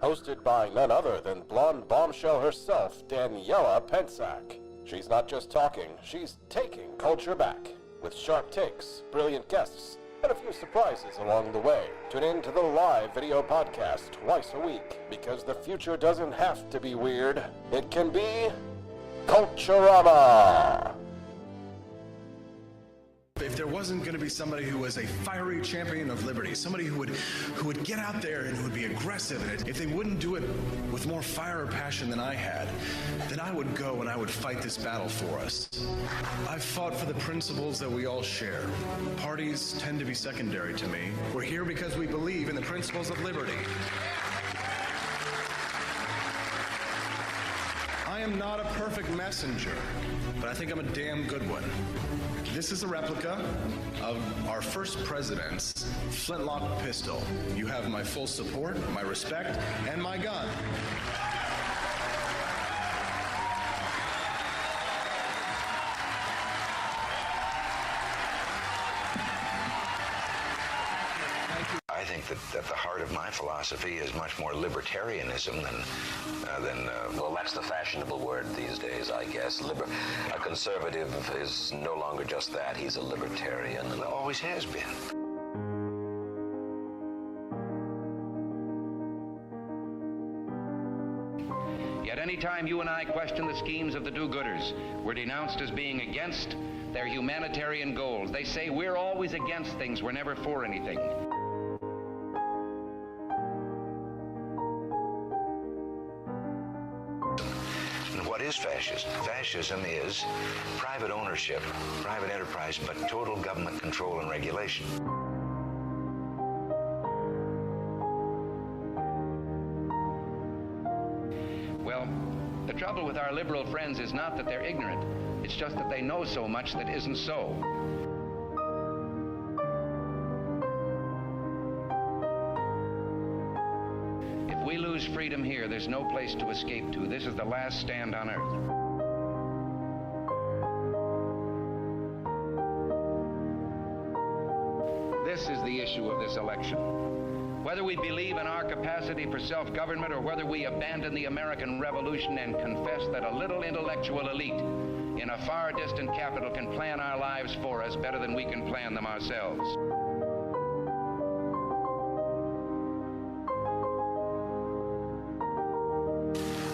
Hosted by none other than blonde bombshell herself, Daniela Pensack. She's not just talking, she's taking culture back. With sharp takes, brilliant guests, and a few surprises along the way. Tune in to the live video podcast twice a week, because the future doesn't have to be weird. It can be Culturama. If there wasn't going to be somebody who was a fiery champion of liberty, somebody who would get out there and who would be aggressive, and if they wouldn't do it with more fire or passion than I had, then I would go and I would fight this battle for us. I've fought for the principles that we all share. Parties tend to be secondary to me. We're here because we believe in the principles of liberty. I am not a perfect messenger, but I think I'm a damn good one. This is a replica of our first president's flintlock pistol. You have my full support, my respect, and my gun. I think that the heart of my philosophy is much more libertarianism than well, that's the fashionable word these days, I guess. A conservative is no longer just that. He's a libertarian and always has been. Yet any time you and I question the schemes of the do-gooders, we're denounced as being against their humanitarian goals. They say we're always against things, we're never for anything. What is fascism? Fascism is private ownership, private enterprise, but total government control and regulation. Well, the trouble with our liberal friends is not that they're ignorant. It's just that they know so much that isn't so. If we lose freedom here, there's no place to escape to. This is the last stand on earth. This is the issue of this election. Whether we believe in our capacity for self-government or whether we abandon the American Revolution and confess that a little intellectual elite in a far distant capital can plan our lives for us better than we can plan them ourselves.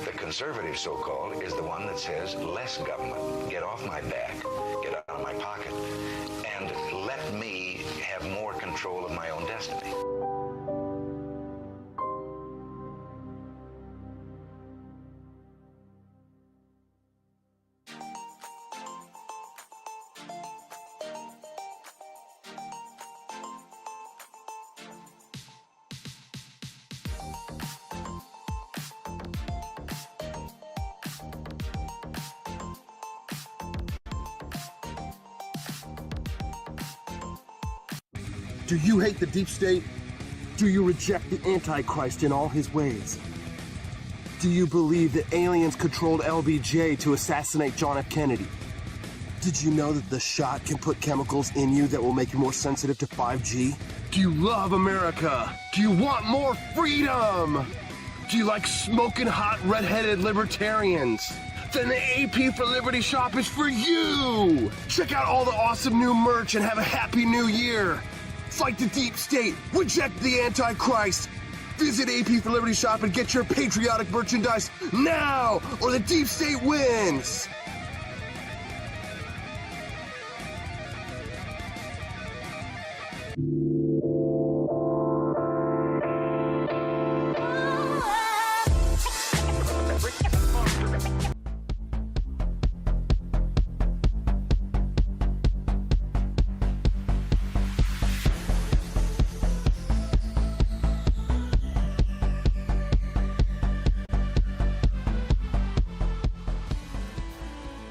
The conservative, so-called, is the one that says less government, get off my back, get out of my pocket, and let me have more control of my own destiny. Do you hate the deep state? Do you reject the Antichrist in all his ways? Do you believe that aliens controlled LBJ to assassinate John F. Kennedy? Did you know that the shot can put chemicals in you that will make you more sensitive to 5G? Do you love America? Do you want more freedom? Do you like smoking hot red-headed libertarians? Then the AP for Liberty shop is for you! Check out all the awesome new merch and have a happy new year! Fight the deep state, reject the Antichrist! Visit AP for Liberty shop and get your patriotic merchandise now, or the deep state wins!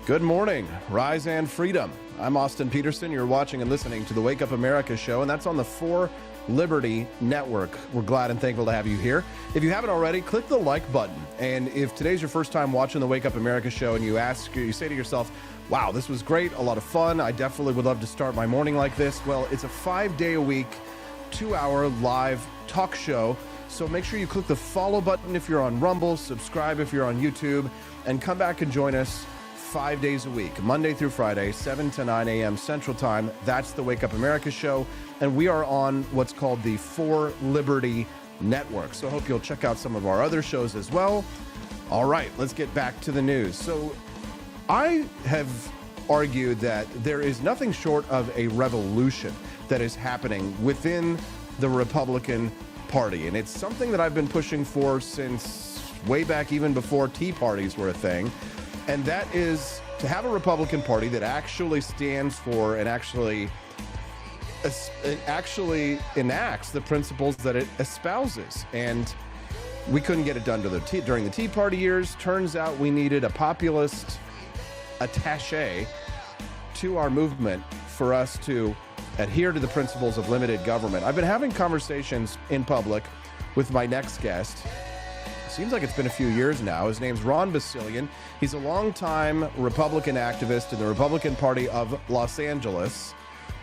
Good morning, Rise and Freedom. I'm Austin Peterson. You're watching and listening to the Wake Up America show, and that's on the 4 Liberty Network. We're glad and thankful to have you here. If you haven't already, click the like button. And if today's your first time watching the Wake Up America show and you say to yourself, wow, this was great, a lot of fun, I definitely would love to start my morning like this. Well, it's a 5-day-a-week, 2-hour live talk show. So make sure you click the follow button if you're on Rumble, subscribe if you're on YouTube, and come back and join us 5 days a week, Monday through Friday, 7 to 9 a.m. Central Time. That's the Wake Up America show. And we are on what's called the 4 Liberty Network. So I hope you'll check out some of our other shows as well. All right, let's get back to the news. So I have argued that there is nothing short of a revolution that is happening within the Republican Party. And it's something that I've been pushing for since way back, even before Tea Parties were a thing. And that is to have a Republican Party that actually stands for and actually enacts the principles that it espouses. And we couldn't get it done during the Tea Party years. Turns out we needed a populist attaché to our movement for us to adhere to the principles of limited government. I've been having conversations in public with my next guest. Seems like it's been a few years now. His name's Ron Basilian. He's a longtime Republican activist in the Republican Party of Los Angeles.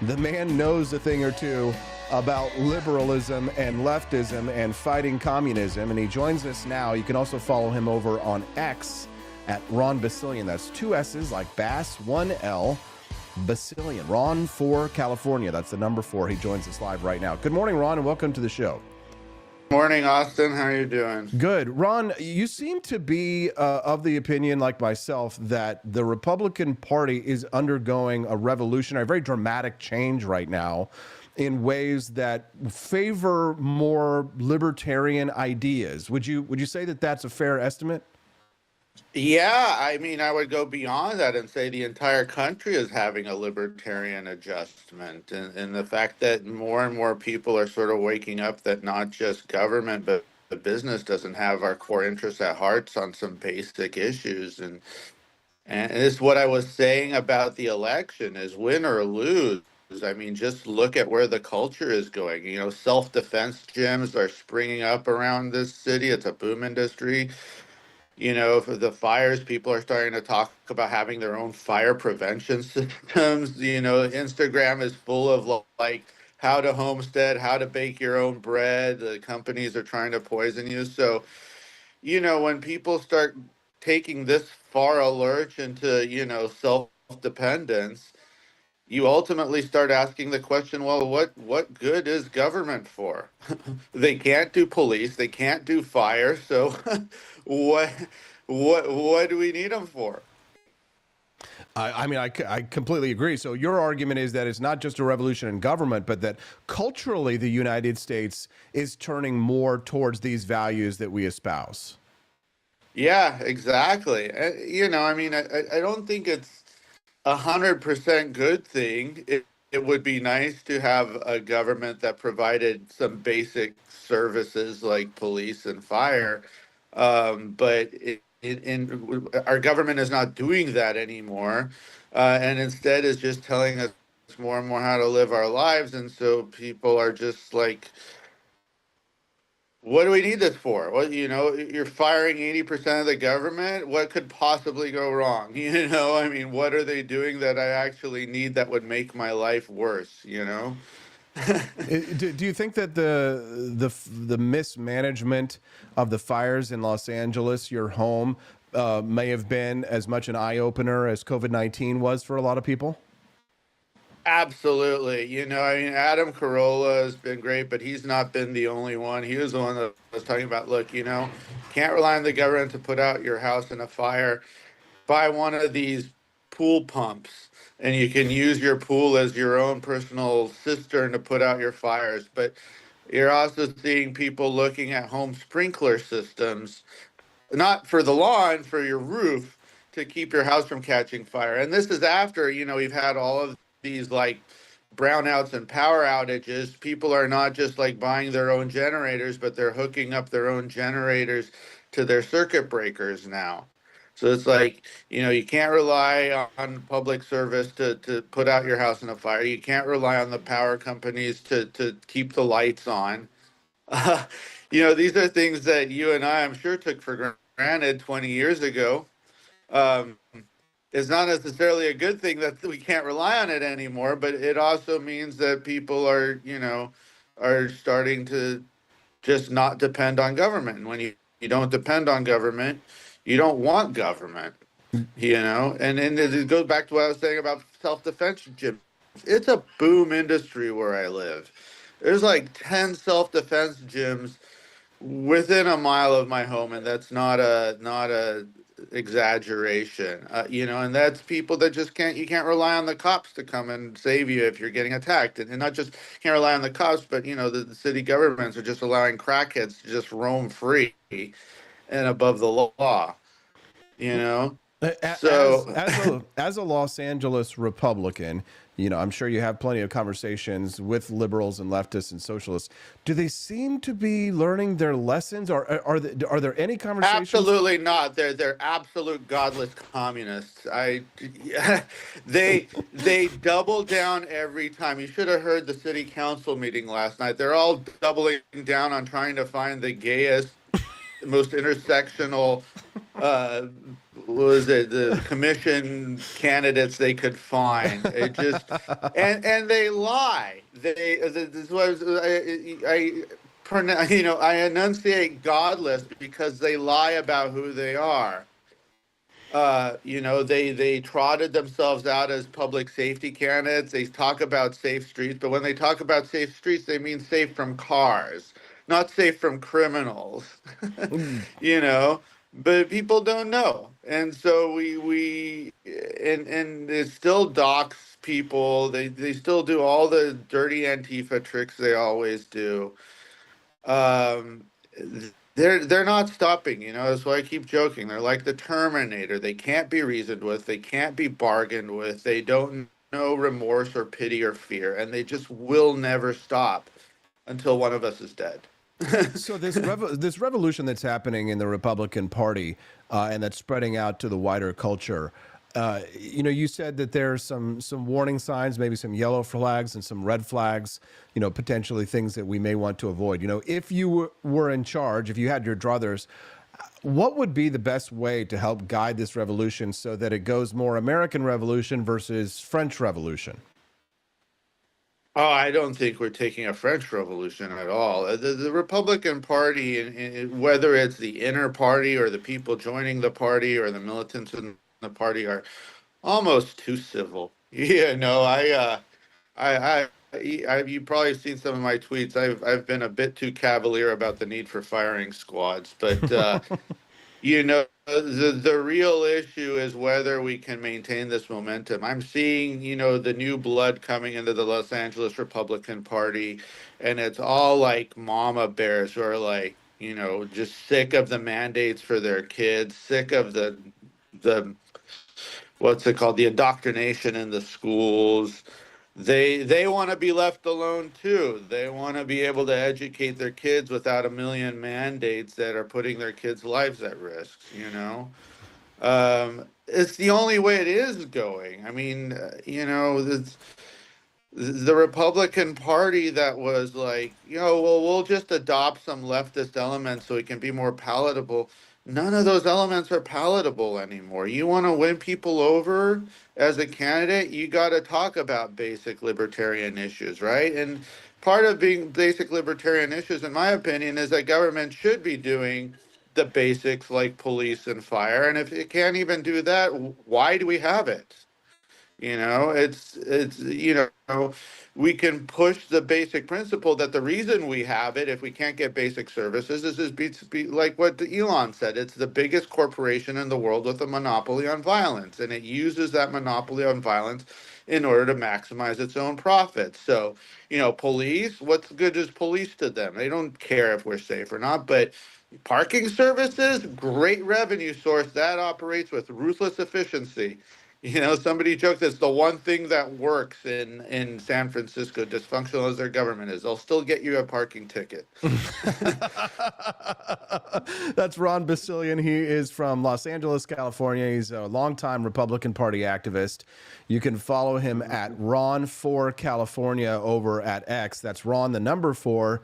The man knows a thing or two about liberalism and leftism and fighting communism, and he joins us now. You can also follow him over on X at Ron Basilian. That's 2 S's like Bass, 1 L, Basilian. Ron for California. That's the number 4. He joins us live right now. Good morning, Ron, and welcome to the show. Morning, Austin. How are you doing? Good. Ron, you seem to be of the opinion, like myself, that the Republican Party is undergoing a revolutionary, very dramatic change right now in ways that favor more libertarian ideas. Would you say that that's a fair estimate? Yeah, I mean, I would go beyond that and say the entire country is having a libertarian adjustment. And the fact that more and more people are sort of waking up that not just government, but the business doesn't have our core interests at heart on some basic issues. And it's what I was saying about the election is win or lose. I mean, just look at where the culture is going. You know, self-defense gyms are springing up around this city. It's a boom industry. You know, for the fires, people are starting to talk about having their own fire prevention systems. You know, Instagram is full of like how to homestead, how to bake your own bread. The companies are trying to poison you. So, you know, when people start taking this far a lurch into, you know, self-dependence, you ultimately start asking the question, well, what good is government for? They can't do police, they can't do fire, so what do we need them for? I mean, I completely agree. So your argument is that it's not just a revolution in government, but that culturally the United States is turning more towards these values that we espouse. Yeah, exactly. You know, I mean, I don't think it's 100% good thing. It would be nice to have a government that provided some basic services like police and fire, but our government is not doing that anymore, and instead is just telling us more and more how to live our lives, and so people are just like, what do we need this for? What, you're firing 80% of the government. What could possibly go wrong? I mean, what are they doing that I actually need that would make my life worse? Do you think that the mismanagement of the fires in Los Angeles, your home, may have been as much an eye opener as COVID-19 was for a lot of people? Absolutely. I mean, Adam Carolla has been great, but he's not been the only one. He was the one that was talking about, look, can't rely on the government to put out your house in a fire. Buy one of these pool pumps, and you can use your pool as your own personal cistern to put out your fires. But you're also seeing people looking at home sprinkler systems, not for the lawn, for your roof, to keep your house from catching fire. And this is after, we've had all of these like brownouts and power outages. People are not just like buying their own generators, but they're hooking up their own generators to their circuit breakers now. So it's like, you can't rely on public service to put out your house in a fire. You can't rely on the power companies to keep the lights on. These are things that you and I'm sure took for granted 20 years ago. It's not necessarily a good thing that we can't rely on it anymore, but it also means that people are starting to just not depend on government. And when you don't depend on government, you don't want government, and then it goes back to what I was saying about self-defense gyms. It's a boom industry where I live. There's like 10 self-defense gyms within a mile of my home, and that's not a exaggeration. And that's people that just you can't rely on the cops to come and save you if you're getting attacked, and not just can't rely on the cops, but the city governments are just allowing crackheads to just roam free and above the law. So as a Los Angeles Republican, I'm sure you have plenty of conversations with liberals and leftists and socialists. Do they seem to be learning their lessons, or are there any conversations? Absolutely not. They're absolute godless communists. They double down every time. You should have heard the city council meeting last night. They're all doubling down on trying to find the gayest, most intersectional the commission candidates they could find. It just and they lie. This was I enunciate godless because they lie about who they are. They trotted themselves out as public safety candidates. They talk about safe streets, but when they talk about safe streets, they mean safe from cars, not safe from criminals. But people don't know, and so we it still docks people. They still do all the dirty Antifa tricks they always do. They're not stopping. That's why I keep joking. They're like the Terminator. They can't be reasoned with. They can't be bargained with. They don't know remorse or pity or fear, and they just will never stop until one of us is dead. So this revolution that's happening in the Republican Party and that's spreading out to the wider culture, you said that there's some warning signs, maybe some yellow flags and some red flags, potentially things that we may want to avoid. If you were in charge, if you had your druthers, what would be the best way to help guide this revolution so that it goes more American Revolution versus French Revolution? Oh, I don't think we're taking a French Revolution at all. The Republican Party, and whether it's the inner party or the people joining the party or the militants in the party, are almost too civil. You've probably seen some of my tweets. I've been a bit too cavalier about the need for firing squads, but the real issue is whether we can maintain this momentum. I'm seeing, the new blood coming into the Los Angeles Republican Party, and it's all like mama bears who are like, just sick of the mandates for their kids, sick of the what's it called, the indoctrination in the schools. They want to be left alone too. They want to be able to educate their kids without a million mandates that are putting their kids' lives at risk. It's the only way it is going. I mean, the Republican Party that was like, well, we'll just adopt some leftist elements so it can be more palatable. None of those elements are palatable anymore. You want to win people over as a candidate, you got to talk about basic libertarian issues, right? And part of being basic libertarian issues, in my opinion, is that government should be doing the basics like police and fire. And if it can't even do that, why do we have it? It's we can push the basic principle that the reason we have it, if we can't get basic services, is like what Elon said. It's the biggest corporation in the world with a monopoly on violence, and it uses that monopoly on violence in order to maximize its own profits. So, police, what's good is police to them? They don't care if we're safe or not, but parking services, great revenue source that operates with ruthless efficiency. Somebody joked it's the one thing that works in San Francisco, dysfunctional as their government is. They'll still get you a parking ticket. That's Ron Basilian. He is from Los Angeles, California. He's a longtime Republican Party activist. You can follow him at Ron4California over at X. That's Ron, the number 4,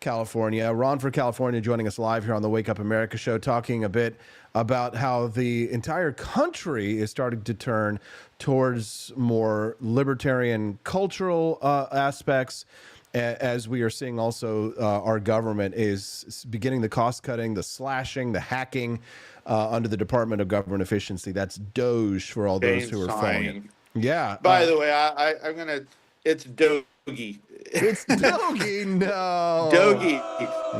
California. Ron for California joining us live here on the Wake Up America show, talking a bit about how the entire country is starting to turn towards more libertarian cultural aspects, as we are seeing also our government is beginning the cost cutting, the slashing, the hacking under the Department of Government Efficiency. That's Doge for all those who are following it. Yeah. By the way, I'm going to, it's Dogie. It's Dogie, no. Dogie.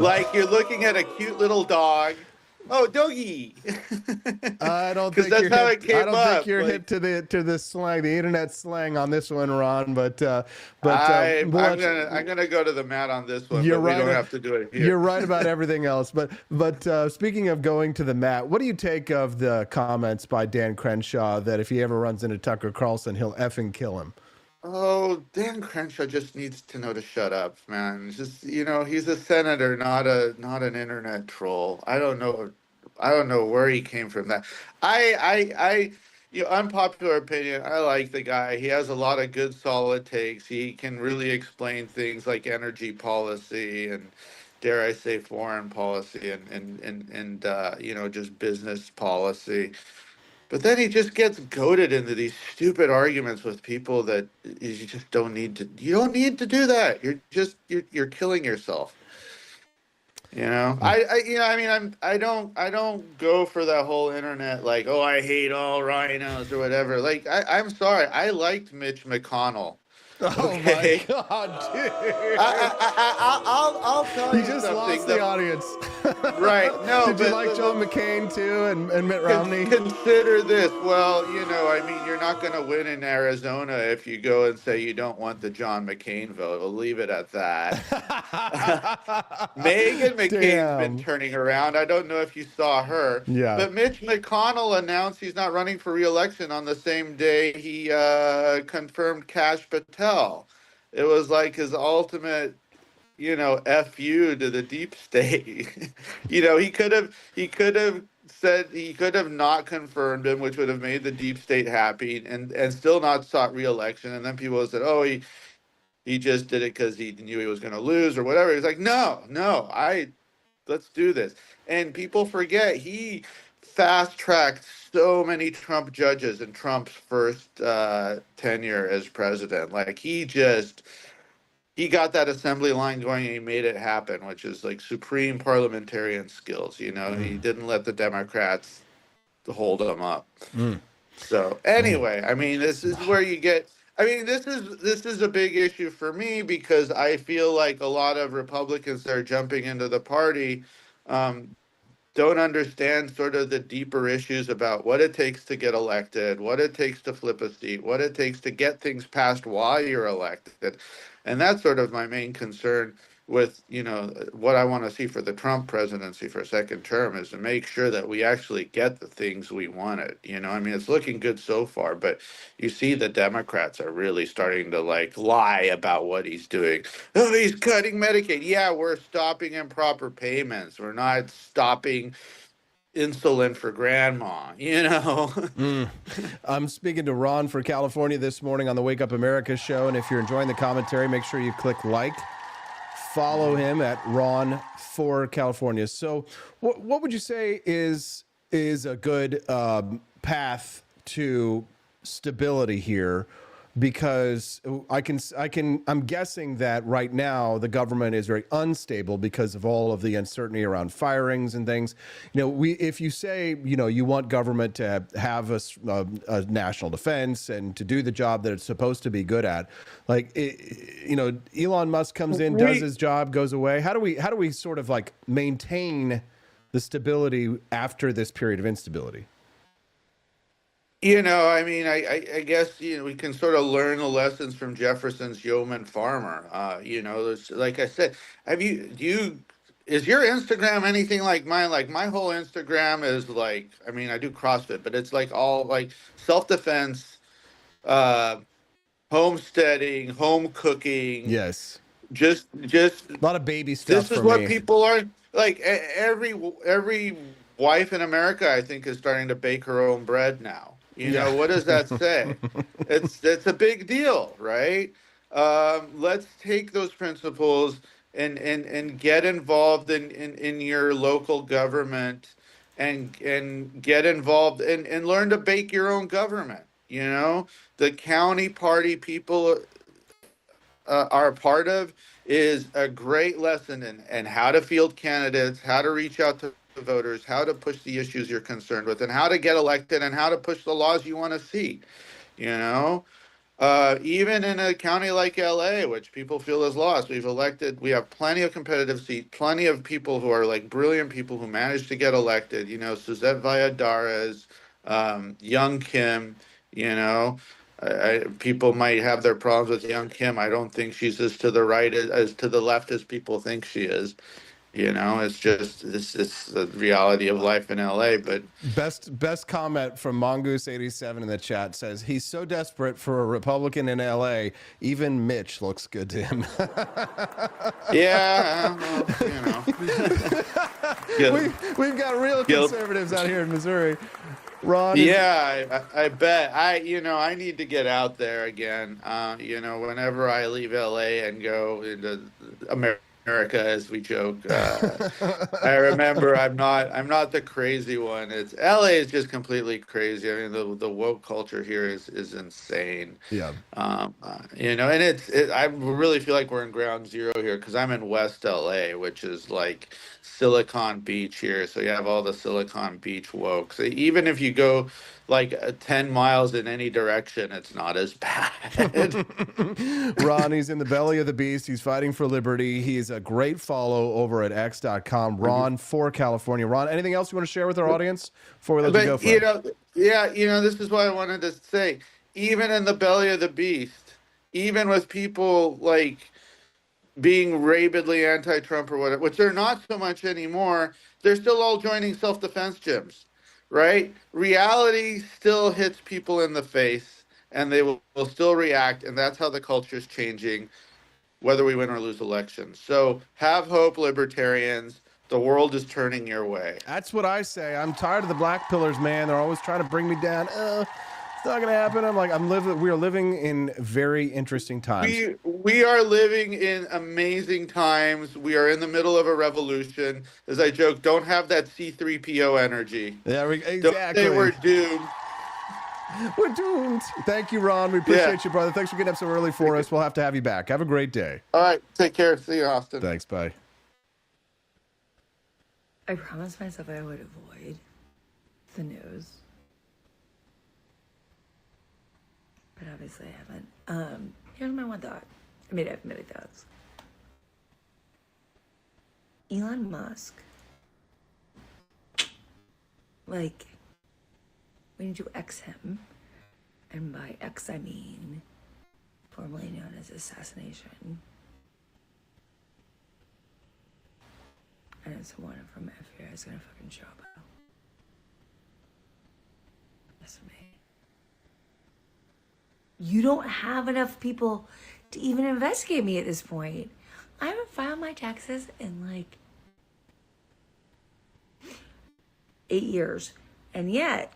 Like you're looking at a cute little dog. Oh, Dogie. I don't think that's how it came up. think you're hip to the slang, the internet slang on this one, Ron. But I'm gonna go to the mat on this one. You're but right. We don't have to do it here. You're right about everything else. But speaking of going to the mat, what do you take of the comments by Dan Crenshaw that if he ever runs into Tucker Carlson, he'll effing kill him? Oh, Dan Crenshaw just needs to know to shut up, man. Just he's a senator, not an internet troll. I don't know where he came from. That unpopular opinion. I like the guy. He has a lot of good, solid takes. He can really explain things like energy policy and, dare I say, foreign policy and just business policy. But then he just gets goaded into these stupid arguments with people that you just don't need to. You don't need to do that. You're killing yourself. I don't go for that whole internet like, oh, I hate all rhinos or whatever. Like, I'm sorry, I liked Mitch McConnell. Okay? Oh my God, dude! I'll tell you. You just something. lost the audience. Right? No. Did you like John McCain too, and Mitt Romney? Consider this. Well, you're not going to win in Arizona if you go and say you don't want the John McCain vote. We'll leave it at that. Meghan McCain's been turning around. I don't know if you saw her. Yeah. But Mitch McConnell announced he's not running for re-election on the same day he confirmed Kash Patel. It was like his ultimate, F you to the deep state. He could have said, he could have not confirmed him, which would have made the deep state happy and still not sought re-election. And then people said, oh, he just did it because he knew he was going to lose or whatever. He's like, no, let's do this. And people forget he fast-tracked so many Trump judges in Trump's first tenure as president. Like he got that assembly line going and he made it happen, which is like supreme parliamentarian skills. He didn't let the Democrats hold him up. So anyway, this is where you get. This is a big issue for me because I feel like a lot of Republicans that are jumping into the party don't understand sort of the deeper issues about what it takes to get elected, what it takes to flip a seat, what it takes to get things passed while you're elected. And that's sort of my main concern with, what I want to see for the Trump presidency for a second term is to make sure that we actually get the things we wanted. It's looking good so far, but you see the Democrats are really starting to lie about what he's doing. Oh, he's cutting Medicaid. Yeah, we're stopping improper payments. We're not stopping insulin for grandma, you know? I'm speaking to Ron for California this morning on the Wake Up America show. And if you're enjoying the commentary, make sure you click like. Follow him at Ron for California. So what would you say is a good path to stability here? Because I'm guessing that right now the government is very unstable because of all of the uncertainty around firings and things. You know, if you say, you know, you want government to have a national defense and to do the job that it's supposed to be good at, like, you know, Elon Musk comes in, does his job, goes away. How do we sort of like maintain the stability after this period of instability? You know, I mean, I guess, you know, we can sort of learn the lessons from Jefferson's yeoman farmer. You know, like I said, is your Instagram anything like mine? Like my whole Instagram is like, I mean, I do CrossFit, but it's like all like self-defense, homesteading, home cooking. Yes. Just a lot of baby stuff. This is what people are like. Every wife in America, I think, is starting to bake her own bread now. You know, what does that say? It's a big deal, right? Let's take those principles and get involved in your local government and get involved and learn to bake your own government. You know, the county party people are a part of is a great lesson in how to field candidates, how to reach out to voters, how to push the issues you're concerned with, and how to get elected, and how to push the laws you want to see. You know, even in a county like LA, which people feel is lost, we have plenty of competitive seats, plenty of people who are like brilliant people who managed to get elected. You know, Suzette Valladares, Young Kim, you know. People might have their problems with Young Kim. I don't think she's as to the right as to the left as people think she is. You know, it's just it's the reality of life in LA. But best comment from Mongoose87 in the chat says he's so desperate for a Republican in LA, even Mitch looks good to him. Yeah, you know. We've got real conservatives out here in Missouri. Ron. Yeah, I bet. I need to get out there again. You know, whenever I leave LA and go into America, as we joke, I remember I'm not the crazy one. It's LA is just completely crazy. I mean, the woke culture here is insane. Yeah. You know, and I really feel like we're in ground zero here because I'm in West LA, which is like Silicon Beach here. So you have all the Silicon Beach woke. So even if you go like 10 miles in any direction, it's not as bad. Ron, he's in the belly of the beast. He's fighting for liberty. He's a great follow over at x.com. Ron for California. Ron, anything else you want to share with our audience before we let you go? You know, this is what I wanted to say. Even in the belly of the beast, even with people like being rabidly anti-Trump or whatever, which they're not so much anymore, they're still all joining self-defense gyms. Right? Reality still hits people in the face, and they will still react, and that's how the culture is changing, whether we win or lose elections. So have hope, libertarians. The world is turning your way. That's what I say. I'm tired of the black pillars, man. They're always trying to bring me down. It's not going to happen. I'm like, we are living in very interesting times. We are living in amazing times. We are in the middle of a revolution. As I joke, don't have that C-3PO energy. Yeah, exactly. Don't say we're doomed. We're doomed. Thank you, Ron. We appreciate you, brother. Thanks for getting up so early for us. We'll have to have you back. Have a great day. All right. Take care. See you, Austin. Thanks. Bye. I promised myself I would avoid the news. But obviously I haven't. Here's my one thought. I mean, I have many thoughts. Elon Musk, like, we need to X him. And by X, I mean formerly known as assassination. And someone from FBI is gonna fucking show up. That's me. You don't have enough people to even investigate me at this point. I haven't filed my taxes in like 8 years. And yet,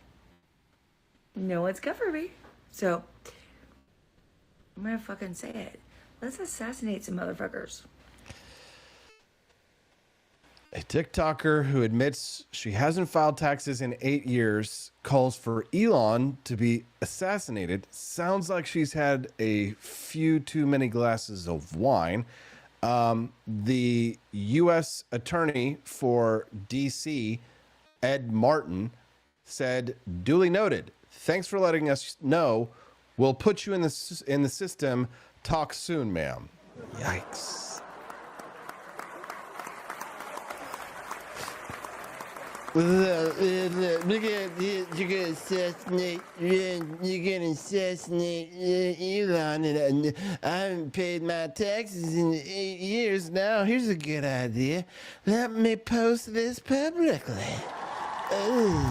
no one's covered me. So, I'm going to fucking say it. Let's assassinate some motherfuckers. A TikToker who admits she hasn't filed taxes in 8 years calls for Elon to be assassinated. Sounds like she's had a few too many glasses of wine. The U.S. attorney for D.C., Ed Martin, said, duly noted. Thanks for letting us know. We'll put you in the system. Talk soon, ma'am. Yikes. You're gonna assassinate Elon, and I haven't paid my taxes in 8 years now. Here's a good idea. Let me post this publicly. Ooh.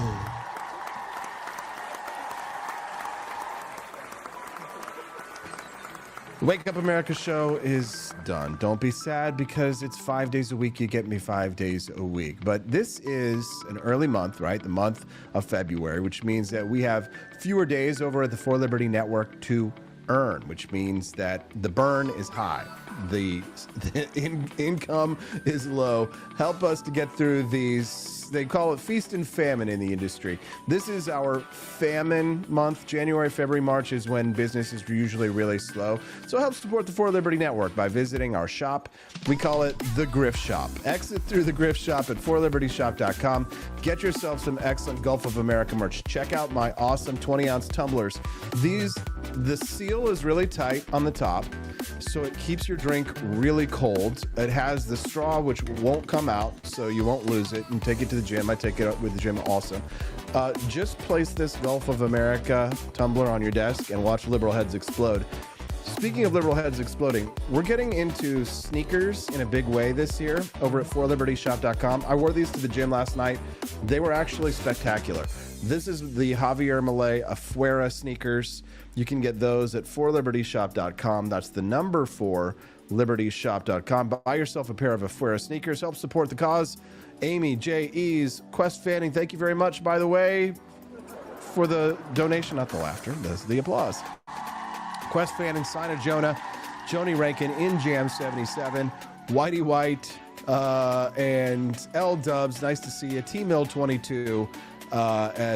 Wake Up America show is done. Don't be sad because it's 5 days a week. You get me 5 days a week. But this is an early month, right? The month of February, which means that we have fewer days over at the For Liberty Network to earn, which means that the burn is high. The income is low. Help us to get through these. They call it feast and famine in the industry. This is our famine month. January, February, March is when business is usually really slow. So help support the For Liberty Network by visiting our shop. We call it The Grift Shop. Exit through The Grift Shop at forlibertyshop.com. Get yourself some excellent Gulf of America merch. Check out my awesome 20-ounce tumblers. The seal is really tight on the top, so it keeps your drink really cold. It has the straw, which won't come out, so you won't lose it, and take it to the gym. I take it up with the gym also. Just place this Gulf of America tumbler on your desk and watch liberal heads explode. Speaking of liberal heads exploding, we're getting into sneakers in a big way this year over at forlibertyshop.com. I wore these to the gym last night. They were actually spectacular. This is the Javier Milei Afuera sneakers. You can get those at forlibertyshop.com. That's the number 4, libertyshop.com. Buy yourself a pair of Afuera sneakers. Help support the cause. Amy, J. E's, Quest Fanning, thank you very much, by the way, for the donation, not the laughter, the applause. Quest Fanning, Sina Jonah, Joni Rankin, In Jam 77, Whitey White, and L Dubs, nice to see you. T Mill 22,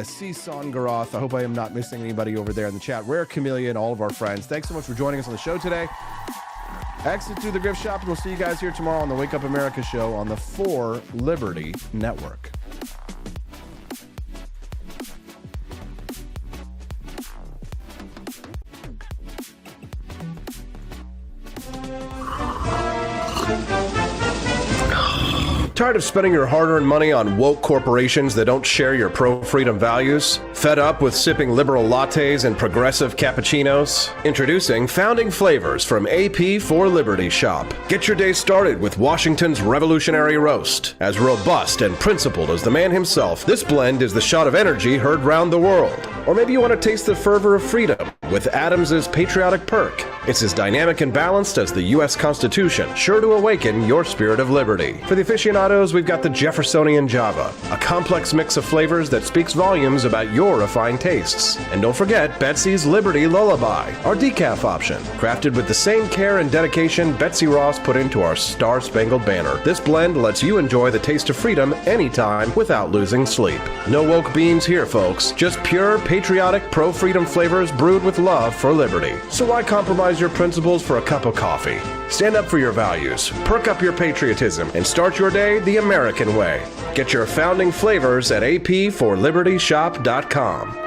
C Son Garoth. I hope I am not missing anybody over there in the chat. Rare Chameleon, all of our friends. Thanks so much for joining us on the show today. Exit through the Grift Shop, and we'll see you guys here tomorrow on the Wake Up America show on the For Liberty Network. Tired of spending your hard-earned money on woke corporations that don't share your pro-freedom values? Fed up with sipping liberal lattes and progressive cappuccinos? Introducing Founding Flavors from AP for Liberty Shop. Get your day started with Washington's Revolutionary Roast. As robust and principled as the man himself, this blend is the shot of energy heard round the world. Or maybe you want to taste the fervor of freedom with Adams's Patriotic Perk. It's as dynamic and balanced as the U.S. Constitution, sure to awaken your spirit of liberty. For the aficionados, we've got the Jeffersonian Java, a complex mix of flavors that speaks volumes about your refined tastes. And don't forget Betsy's Liberty Lullaby, our decaf option, crafted with the same care and dedication Betsy Ross put into our Star-Spangled Banner. This blend lets you enjoy the taste of freedom anytime without losing sleep. No woke beans here, folks. Just pure, patriotic, pro-freedom flavors brewed with love for liberty. So why compromise your principles for a cup of coffee? Stand up for your values, perk up your patriotism, and start your day the American way. Get your founding flavors at apforlibertyshop.com.